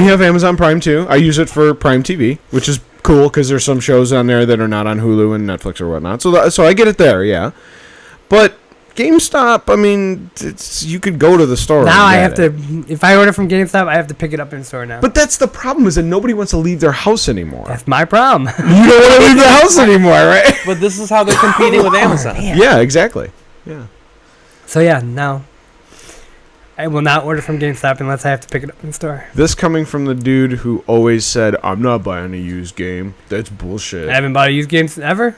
we have Amazon Prime too. I use it for Prime TV, which is cool because there's some shows on there that are not on Hulu and Netflix or whatnot. So I get it there, yeah. But GameStop, I mean, you could go to the store. Now and I have get it. to. If I order from GameStop, I have to pick it up in store now. But that's the problem, is that nobody wants to leave their house anymore. That's my problem. You don't want to leave the house anymore, right? But this is how they're competing with Amazon. Man. Yeah, exactly. Yeah. So yeah, no. I will not order from GameStop unless I have to pick it up in store. This coming from the dude who always said, "I'm not buying a used game." That's bullshit. I haven't bought a used game ever.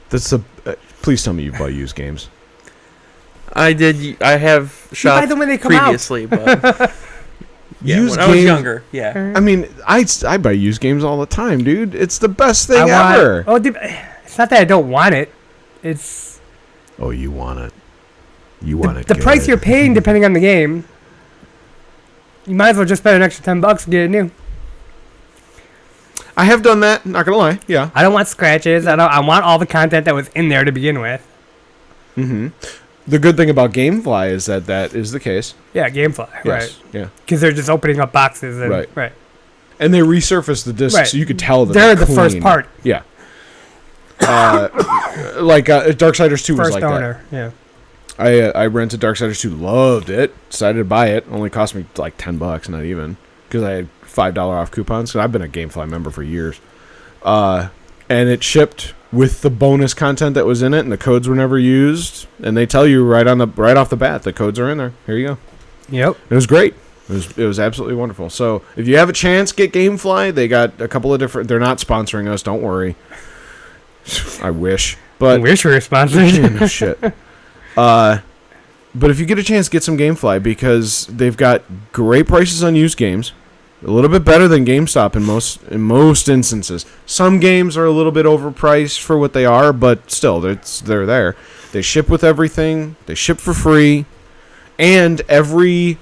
That's the. Please tell me you buy used games. I did. I have buy shopped them when they come out. previously, but yeah, Used when I was games- younger, yeah. I mean, I buy used games all the time, dude. It's the best thing ever. It's not that I don't want it. It's Oh, you want it. You want it. the price good. you're paying depending on the game. You might as well just spend an extra $10 to get it new. I have done that. Not gonna lie. Yeah. I don't want scratches. I want all the content that was in there to begin with. Mm-hmm. The good thing about GameFly is that is the case. Yeah, GameFly, Yes. right? Yeah. Because they're just opening up boxes and Right. And they resurface the discs, Right. so you could tell that They're the clean. first part. Yeah. Like Darksiders 2 was First like owner. Yeah. that. I rented Darksiders 2, loved it, decided to buy it. Only cost me like $10, not even, because I had $5 off coupons. So I've been a GameFly member for years. And it shipped with the bonus content that was in it, and the codes were never used. And they tell you right off the bat, the codes are in there. Here you go. Yep. It was great. It was absolutely wonderful. So if you have a chance, get GameFly. They got a couple of different. They're not sponsoring us. Don't worry. I wish, but Wish we were sponsored. no shit. But if you get a chance, get some GameFly because they've got great prices on used games. A little bit better than GameStop in most instances. Some games are a little bit overpriced for what they are, but still, they're there. They ship with everything. They ship for free, and every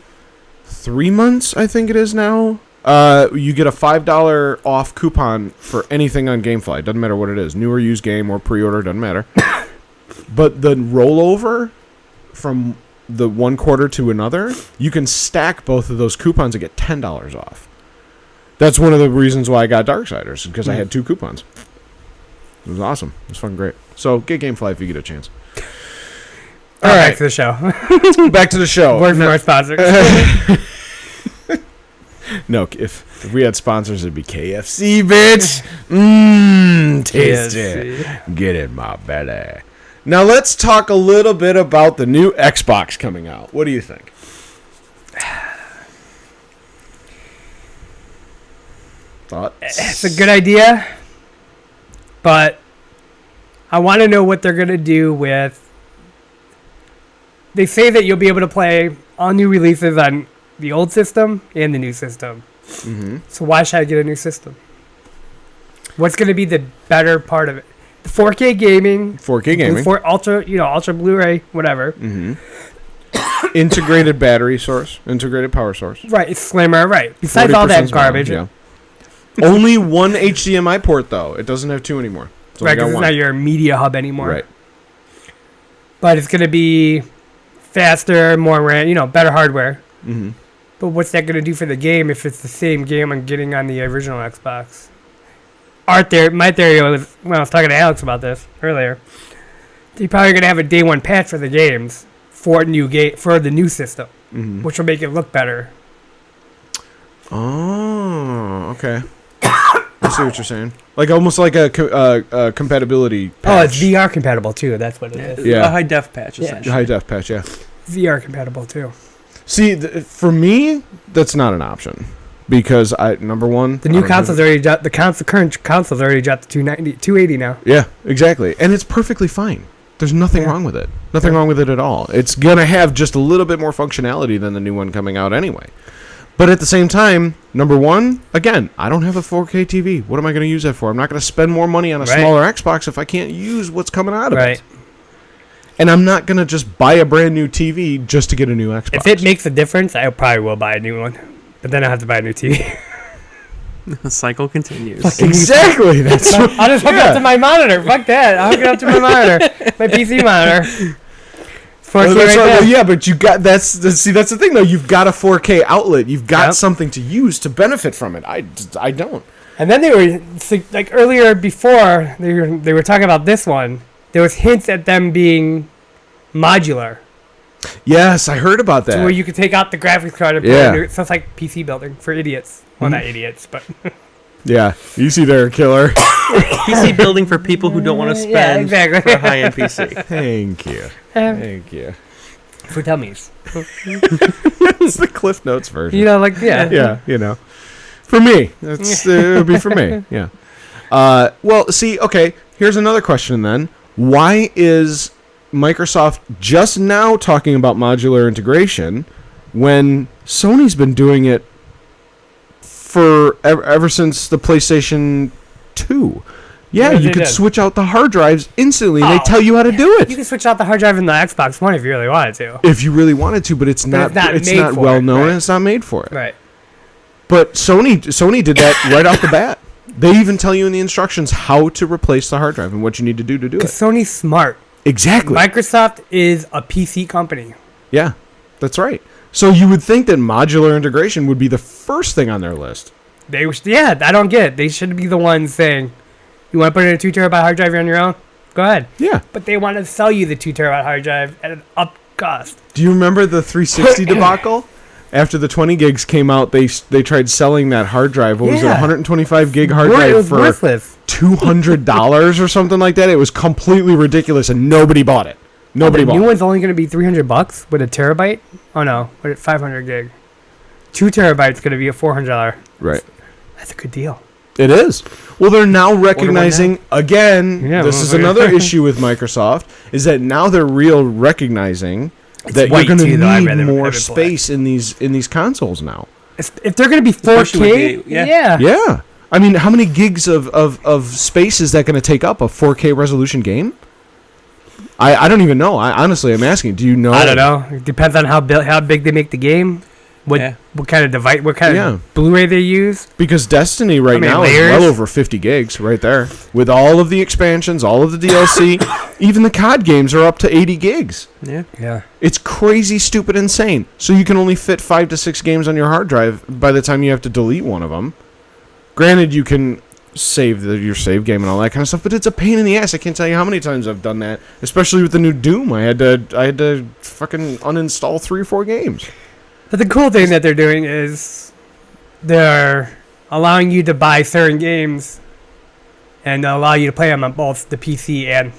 3 months, I think it is now, you get a $5 off coupon for anything on GameFly. Doesn't matter what it is, new or used game or pre-order, doesn't matter. But the rollover from the one quarter to another, you can stack both of those coupons and get $10 off. That's one of the reasons why I got Darksiders, because I had 2 coupons. It was awesome. It was fucking great. So get GameFly if you get a chance. All All right. right. Back to the show. Back to the show. Word from our sponsors. No, if we had sponsors, it'd be KFC, bitch. Taste it. Get in my belly. Now let's talk a little bit about the new Xbox coming out. What do you think? Thoughts? It's a good idea, but I want to know what they're going to do with... They say that you'll be able to play all new releases on the old system and the new system. Mm-hmm. So why should I get a new system? What's going to be the better part of it? The 4K gaming. 4K gaming. Ultra Blu-ray, whatever. Mm-hmm. integrated battery source, integrated power source. Right, it's slimmer. Right. Besides all 40% that is down, garbage. yeah. Only one HDMI port though. It doesn't have two anymore. It's only Right, got because it's one. not your media hub anymore. Right. But it's going to be faster, more RAM, better hardware. Mm-hmm. But what's that going to do for the game if it's the same game I'm getting on the original Xbox? My theory was, when I was talking to Alex about this earlier, they're probably going to have a day one patch for the games for the new system, Mm-hmm. which will make it look better. Oh, okay. I see what you're saying. Like almost like a compatibility patch. Oh, it's VR compatible too. That's what it is. Yeah. A high def patch, Yeah. essentially. High def patch, yeah. VR compatible too. See, for me, that's not an option because number one, The new console's the current console's already dropped to 280 now. Yeah, exactly, and it's perfectly fine. There's nothing Yeah. wrong with it. Nothing wrong with it at all. It's gonna have just a little bit more functionality than the new one coming out anyway. But at the same time, number one, again, I don't have a 4K TV. What am I going to use that for? I'm not going to spend more money on a Right. smaller Xbox if I can't use what's coming out of Right. it. And I'm not going to just buy a brand new TV just to get a new Xbox. If it makes a difference, I probably will buy a new one. But then I have to buy a new TV. The cycle continues. Exactly. That's what, I'll just hook it up to my monitor. Fuck that. I'll hook it up to my monitor. My PC monitor. 4K Well, right that's there. well, yeah, but you got that's the thing though. You've got a 4K outlet. You've got Yep. something to use to benefit from it. I don't. And then they were like earlier before they were talking about this one. There was hints at them being modular, Yes, I heard about to that. where you could take out the graphics card and put Yeah. it in. So it's like PC building for idiots. Well, not idiots, but Yeah, you see there, killer. PC building for people who don't want to spend Yeah, exactly. for a high-end PC. Thank you. Thank you. for dummies. It's the Cliff Notes version. Like Yeah, for me, it would be for me. Yeah. Well, see, okay. Here's another question then. Why is Microsoft just now talking about modular integration when Sony's been doing it for ever since the PlayStation 2? Yeah, What you they could did? switch out the hard drives instantly. And Oh, they tell you how to do it. You can switch out the hard drive in the Xbox One if you really wanted to. If you really wanted to, but it's not. it's It's not not, made for well it, known, right. and it's not made for it. Right. But Sony did that right off the bat. They even tell you in the instructions how to replace the hard drive and what you need to do Because it. Sony's smart. Exactly. Microsoft is a PC company. Yeah, that's right. So you would think that modular integration would be the first thing on their list. I don't get it. They should be the ones saying, you want to put in a 2 terabyte hard drive on your own? Go ahead. Yeah. But they want to sell you the 2 terabyte hard drive at an up cost. Do you remember the 360 debacle? After the 20 gigs came out, they tried selling that hard drive. What was it? Yeah. 125 gig hard It drive was for worthless. $200 or something like that. It was completely ridiculous, and nobody bought it. Nobody The bought new it. one's only going to be $300 with a terabyte. Oh no, with 500 gig. 2 terabytes going to be a $400. Right. That's a good deal. It is. Well, they're now recognizing again. Yeah, this is well, another issue with Microsoft is that now they're recognizing that you're white going to too, though. I'd need rather more have it space in these consoles now. If they're going to be 4K, Especially with the- yeah. Yeah. I mean, how many gigs of space is that going to take up a 4K resolution game? I don't even know. I'm asking. Do you know? I don't know. It depends on how big they make the game. What kind of device? What kind of Blu-ray they use? Because Destiny right many now layers? is well over 50 gigs right there. With all of the expansions, all of the DLC, even the COD games are up to 80 gigs. Yeah. It's crazy, stupid, insane. So you can only fit 5 to 6 games on your hard drive by the time you have to delete one of them. Granted, you can save your save game and all that kind of stuff, but it's a pain in the ass. I can't tell you how many times I've done that, especially with the new Doom. I had to fucking uninstall 3 or 4 games. But the cool thing that they're doing is they're allowing you to buy certain games and allow you to play them on both the PC and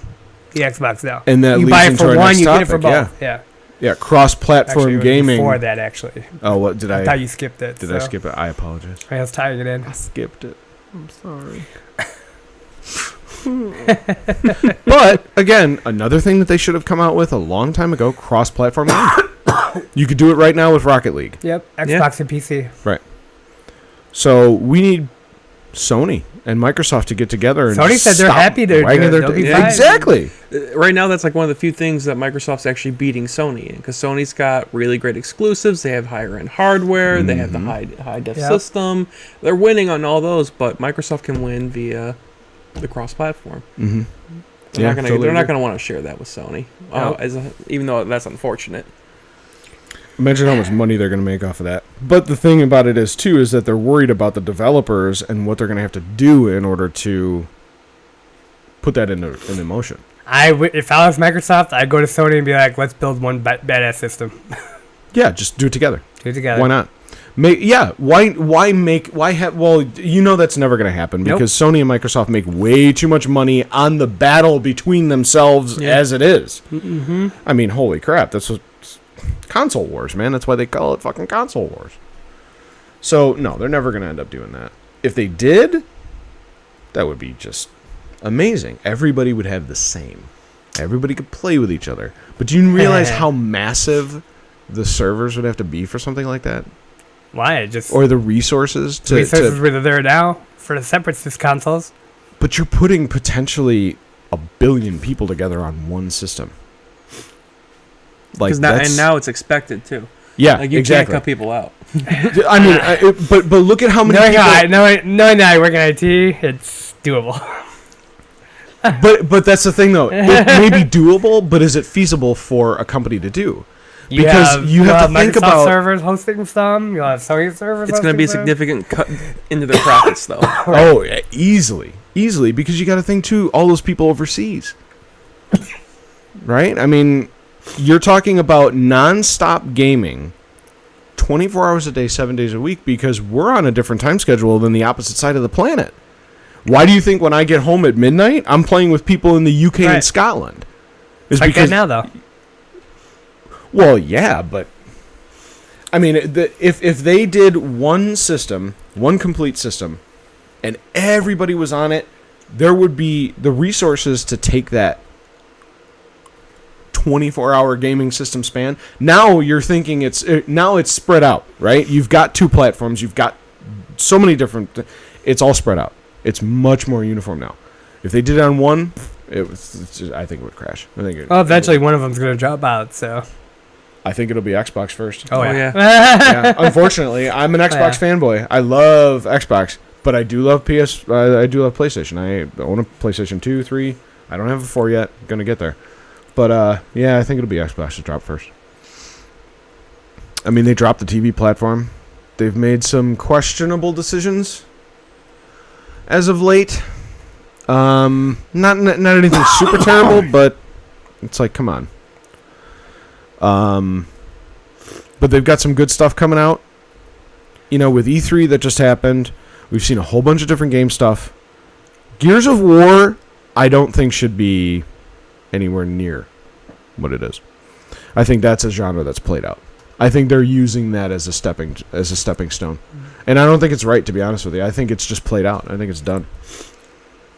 the Xbox now. And that you leads buy it into for our one, next you get it for topic, both. Yeah. Yeah, cross-platform Actually, it was gaming. before that, actually. Oh, what did I thought you skipped it. Did I skip it? I apologize. I was tying it in. I skipped it. I'm sorry. But again, another thing that they should have come out with a long time ago: cross-platform gaming. You could do it right now with Rocket League. Yep. Xbox and PC. Right. So we need Sony and Microsoft to get together and Sony said they're stop happy to wagging their they'll be Yeah. fine. Exactly. Right now, that's like one of the few things that Microsoft's actually beating Sony in, because Sony's got really great exclusives. They have higher end hardware. They have the high def Yep. system. They're winning on all those, but Microsoft can win via the cross platform. Mm-hmm. They're not gonna. totally They're not agree. gonna want to share that with Sony. Nope. Even though that's unfortunate. Imagine how much money they're going to make off of that. But the thing about it is, too, is that they're worried about the developers and what they're going to have to do in order to put that in motion. If I was Microsoft, I'd go to Sony and be like, let's build one badass system. Yeah, just do it together. Do it together. Why not? Why have? Well, you know that's never going to happen Nope. because Sony and Microsoft make way too much money on the battle between themselves as it is. Mm-hmm. I mean, holy crap! That's what console wars, man. That's why they call it fucking console wars. So no, they're never going to end up doing that. If they did, that would be just amazing. Everybody would have the same. Everybody could play with each other. But do you realize how massive the servers would have to be for something like that? Why? Just Or the resources to resources were there now for the separate consoles. But you're putting potentially 1 billion people together on one system. Like Now it's expected too. yeah, Like you exactly. can't cut people out. I mean, but look at how many people. Knowing that I work in IT, it's doable. But that's the thing, though. It may be doable, but is it feasible for a company to do? Because you have to think Microsoft about. servers hosting some. You'll have Sony servers. It's going to be a hosting some. significant cut into their profits, though. Oh, yeah, easily, because you got to think too. All those people overseas, right? I mean, you're talking about non-stop gaming, 24 hours a day, 7 days a week, because we're on a different time schedule than the opposite side of the planet. Why do you think when I get home at midnight, I'm playing with people in the UK and Right. Scotland? It's like that now, though. Well, yeah, but I mean, if they did one system, one complete system, and everybody was on it, there would be the resources to take that 24-hour gaming system span. Now you're thinking it's spread out, right? You've got 2 platforms, you've got so many different. It's all spread out. It's much more uniform now. If they did it on one, I think it would crash. Well, eventually one of them's going to drop out, so. I think it'll be Xbox first. Oh, Oh, yeah. Yeah, unfortunately, I'm an Xbox yeah. fanboy. I love Xbox, but I do love I do love PlayStation. I own a PlayStation 2, 3. I don't have a 4 yet. Gonna get there. But yeah, I think it'll be Xbox to drop first. I mean, they dropped the TV platform. They've made some questionable decisions as of late. Not anything super terrible, but it's like, come on. But they've got some good stuff coming out. You know, with E3 that just happened, we've seen a whole bunch of different game stuff. Gears of War, I don't think should be anywhere near what it is. I think that's a genre that's played out. I think they're using that as a stepping stone, and I don't think it's right, to be honest with you. I think it's just played out. I think it's done.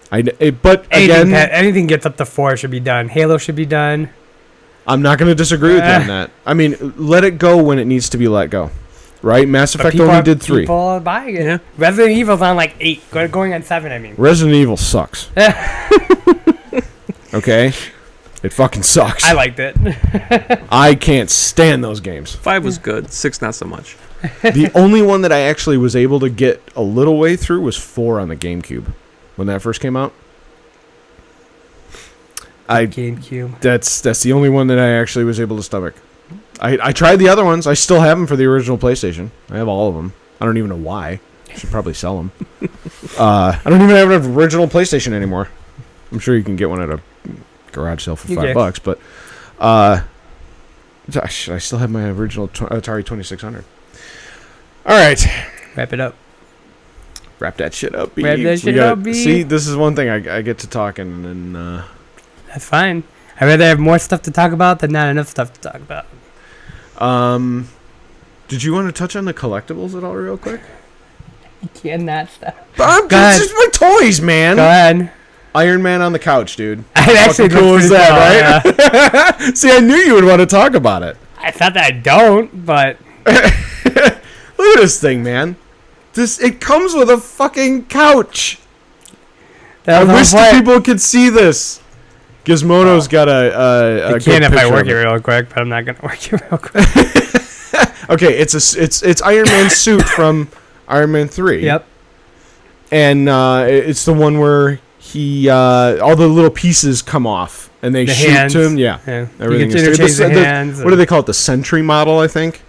But again, anything gets up to 4 should be done. Halo should be done. I'm not going to disagree with you on that. I mean, let it go when it needs to be let go, right? Mass Effect only did 3. People are buying it. Yeah. Resident Evil's on like 8, going on 7. I mean, Resident Evil sucks. Okay, it fucking sucks. I liked it. I can't stand those games. 5 was good. 6 not so much. The only one that I actually was able to get a little way through was 4 on the GameCube when that first came out. GameCube. That's the only one that I actually was able to stomach. I tried the other ones. I still have them for the original PlayStation. I have all of them. I don't even know why. I should probably sell them. I don't even have an original PlayStation anymore. I'm sure you can get one at a garage sale for $5, but I still have my original Atari 2600. All right, Wrap it up. wrap that shit up, B. Wrap that shit up, B. See, this is one thing I get to talking and. That's fine. I'd rather have more stuff to talk about than not enough stuff to talk about. Did you want to touch on the collectibles at all, real quick? You cannot stop. This is my toys, man. Go ahead. Iron Man on the couch, dude. It actually Fucking cool looks as pretty that, cool, right? yeah. See, I knew you would want to talk about it. It's not that I don't, but Look at this thing, man. It comes with a fucking couch. That I was wish the the point. people could see this. Gizmodo's got a I good can if I picture work of it real quick, but I'm not gonna work it real quick. Okay, it's Iron Man's suit from Iron Man 3. Yep. And it's the one where he all the little pieces come off and they The shoot hands. to him. Yeah. Yeah. Everything You is can interchange the- the hands. What do they call it? The Sentry model, I think.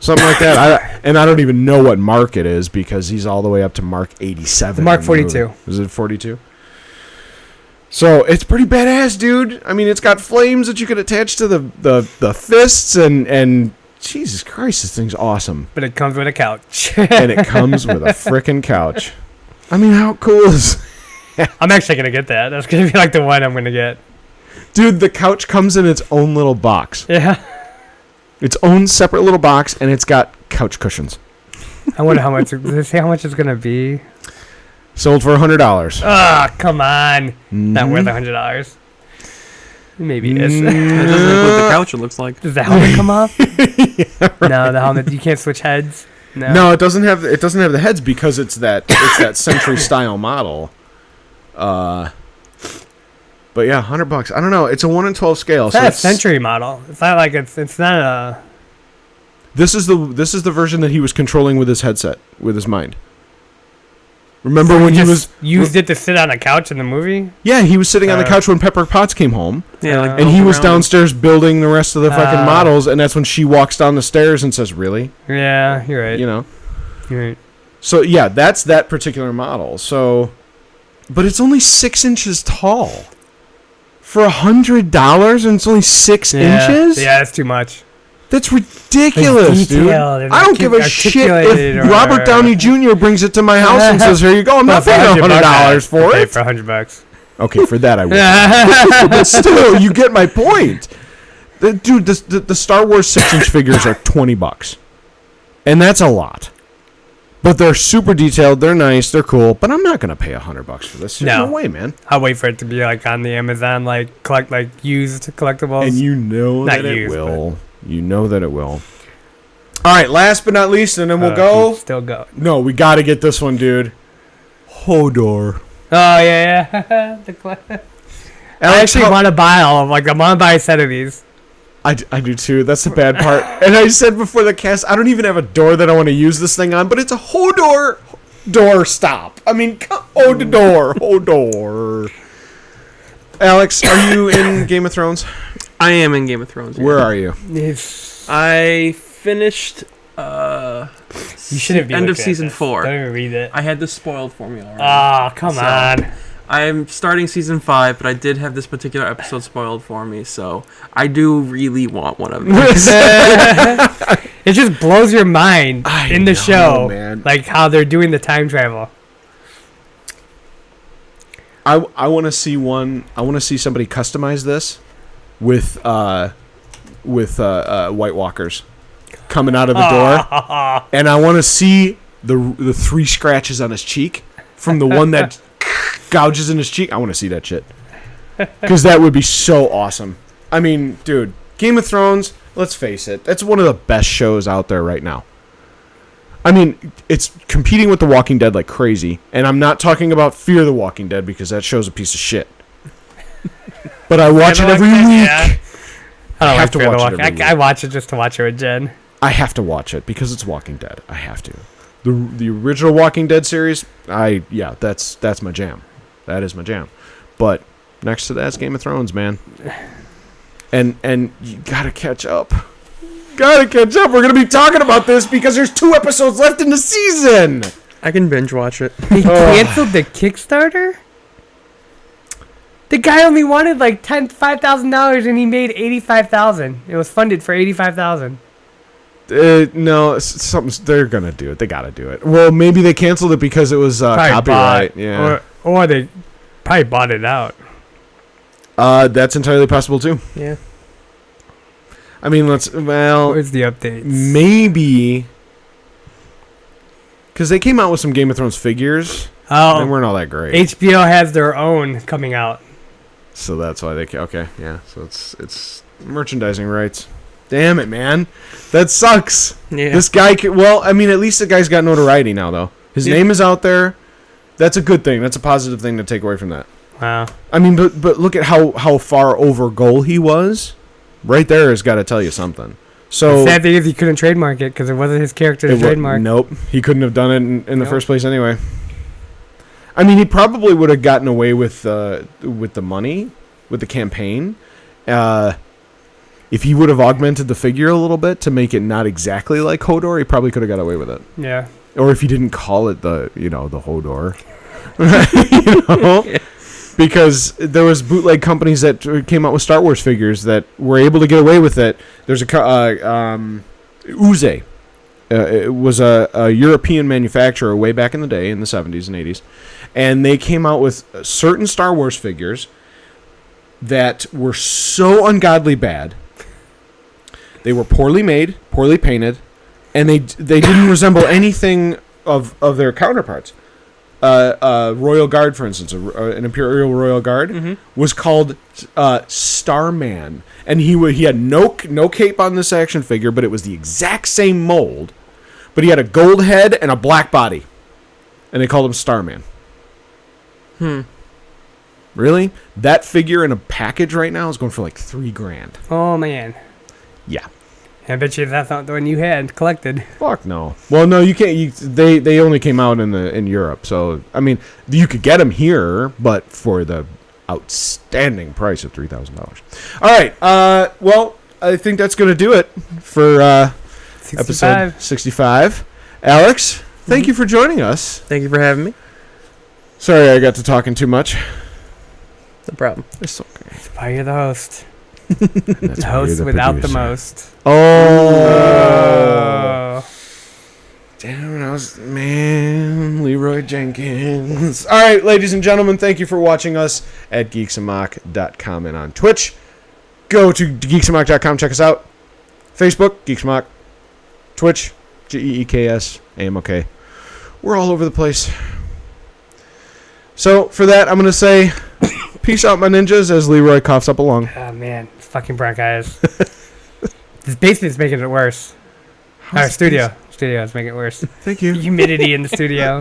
Something like that. I don't even know what Mark it is because he's all the way up to Mark 87. Mark in the 42. movie. Is it 42? So it's pretty badass, dude. I mean, it's got flames that you can attach to the fists and Jesus Christ, this thing's awesome. But it comes with a couch. And it comes with a frickin' couch. I mean, how cool is... I'm actually gonna get that. That's gonna be like the one I'm gonna get. Dude, the couch comes in its own little box. Yeah. Its own separate little box, and it's got couch cushions. I wonder how much. Does it say how much it's gonna be? Sold for $100. Ah, come on. Not worth Mhm. $100. Maybe it is. It doesn't include the couch, it looks like. Does the helmet come off? No, the helmet. You can't switch heads. No, it doesn't have the heads because it's that Sentry style model. But yeah, $100. I don't know. It's a 1 in 12 scale. It's So not a Century model. It's not like it's not a. this is the version that he was controlling with his headset, with his mind. Remember when he was used it to sit on a couch in the movie? Yeah, he was sitting on the couch when Pepper Potts came home. Yeah, like And he was around. downstairs building the rest of the fucking models, and that's when she walks down the stairs and says, "Really?" Yeah, you're right. You know. You're right. So yeah, that's that particular model. So, but it's only 6 inches tall for $100, and it's only 6 inches. Yeah, that's too much. That's ridiculous, It's dude. detailed and I don't give a shit if articulated or- Robert Downey Jr. brings it to my house and says, "Here you go." I'm not paying $100 for okay, it. for $100. Okay, for that I will. But still, you get my point. Dude, the Star Wars 6-inch figures are $20, and that's a lot. But they're super detailed. They're nice. They're cool. But I'm not gonna pay $100 for this. No. No way, man. I'll wait for it to be like on the Amazon, like collect like used collectibles. And you know Not that it used, will. You know that it will. All right, last but not least, and then we'll go. Still go. No, we got to get this one, dude. Hodor. Oh yeah. I Alex, actually want to buy all of like I want to buy a set of these. I do too. That's the bad part. And I said before the cast, I don't even have a door that I want to use this thing on, but it's a Hodor door stop. I mean, Hodor. Alex, are you in Game of Thrones? I am in Game of Thrones. Yeah. Where are you? I finished You shouldn't be end of looking at season this. 4. Don't even read it. I had this spoiled for me already. Oh, come So- on. I'm starting season 5, but I did have this particular episode spoiled for me, so I do really want one of these. It just blows your mind I in the know, show, man. like how they're doing the time travel. I want to see one. I want to see somebody customize this with White Walkers coming out of the door, and I want to see the 3 scratches on his cheek from the one that gouges in his cheek. I want to see that shit because that would be so awesome. I mean, dude, Game of Thrones. Let's face it, that's one of the best shows out there right now. I mean, it's competing with The Walking Dead like crazy, and I'm not talking about Fear the Walking Dead because that show's a piece of shit. But I watch it every week. Yeah. I have to Fear the watch it Walking- every I watch it just to watch it with Jen. I have to watch it because it's Walking Dead. I have to. The original Walking Dead series, that's my jam. That is my jam. But next to that's Game of Thrones, man. And you gotta catch up. We're gonna be talking about this because there's 2 episodes left in the season. I can binge watch it. They canceled the Kickstarter? The guy only wanted like $5,000 and he made $85,000. It was funded for $85,000. No, they're gonna do it. They gotta do it. Well, maybe they canceled it because it was copyright. Yeah, Or they probably bought it out. that's entirely possible too. Yeah. I mean, where's the updates? maybe because they came out with some Game of Thrones figures. They Oh, weren't all that great. HBO has their own coming out. So that's why okay, yeah. So it's merchandising rights. Damn it, man, that sucks. Yeah. This guy, at least the guy's got notoriety now, though. His name is out there. That's a good thing. That's a positive thing to take away from that. Wow. I mean, but look at how far over goal he was. Right there has got to tell you something. So The sad thing is he couldn't trademark it because it wasn't his character to trademark. Nope, he couldn't have done it in the first place anyway. I mean, he probably would have gotten away with the money, with the campaign, if he would have augmented the figure a little bit to make it not exactly like Hodor. He probably could have got away with it. Yeah. Or if he didn't call it the Hodor. You know? Because there was bootleg companies that came out with Star Wars figures that were able to get away with it. There's Uze. It was a European manufacturer way back in the day, in the 70s and 80s. And they came out with certain Star Wars figures that were so ungodly bad. They were poorly made, poorly painted, and they didn't resemble anything of their counterparts. Royal Guard, for instance, an Imperial Royal Guard, was called Starman, and he had no cape on this action figure, but it was the exact same mold, but he had a gold head and a black body, and they called him Starman. Really? That figure in a package right now is going for like $3,000. Oh man. Yeah. I bet you that's not the one you had collected. Fuck no. Well, no, you can't. They only came out in Europe, so I mean, you could get them here, but for the outstanding price of $3,000. All right. Well, I think that's gonna do it for episode 65. Alex, thank you for joining us. Thank you for having me. Sorry, I got to talking too much. No problem. It's okay. That's why you're the host. That's The why you're host the without the producer. most. Oh. Damn, Leroy Jenkins. All right, ladies and gentlemen, thank you for watching us at geeksamok.com and on Twitch. Go to geeksamok.com, check us out. Facebook, Geeks Amok. Twitch, GEEKS, AMOK. We're all over the place. So, for that, I'm going to say, peace out, my ninjas, as Leroy coughs up along. Oh man, fucking bronchitis. This basement's making it worse. Our studio is making it worse. Thank you. Humidity in the studio.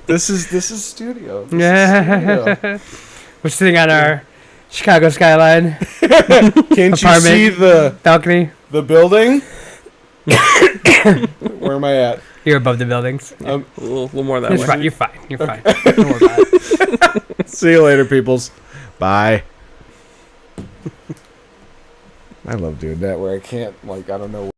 This is studio. Yeah. We're sitting on our Chicago skyline Can't you Apartment. see the balcony. building? Where am I at? You're above the buildings. A little more that You're way. fine. You're fine. You're fine. Don't worry about it. See you later, peoples. Bye. I love doing that where I can't, I don't know.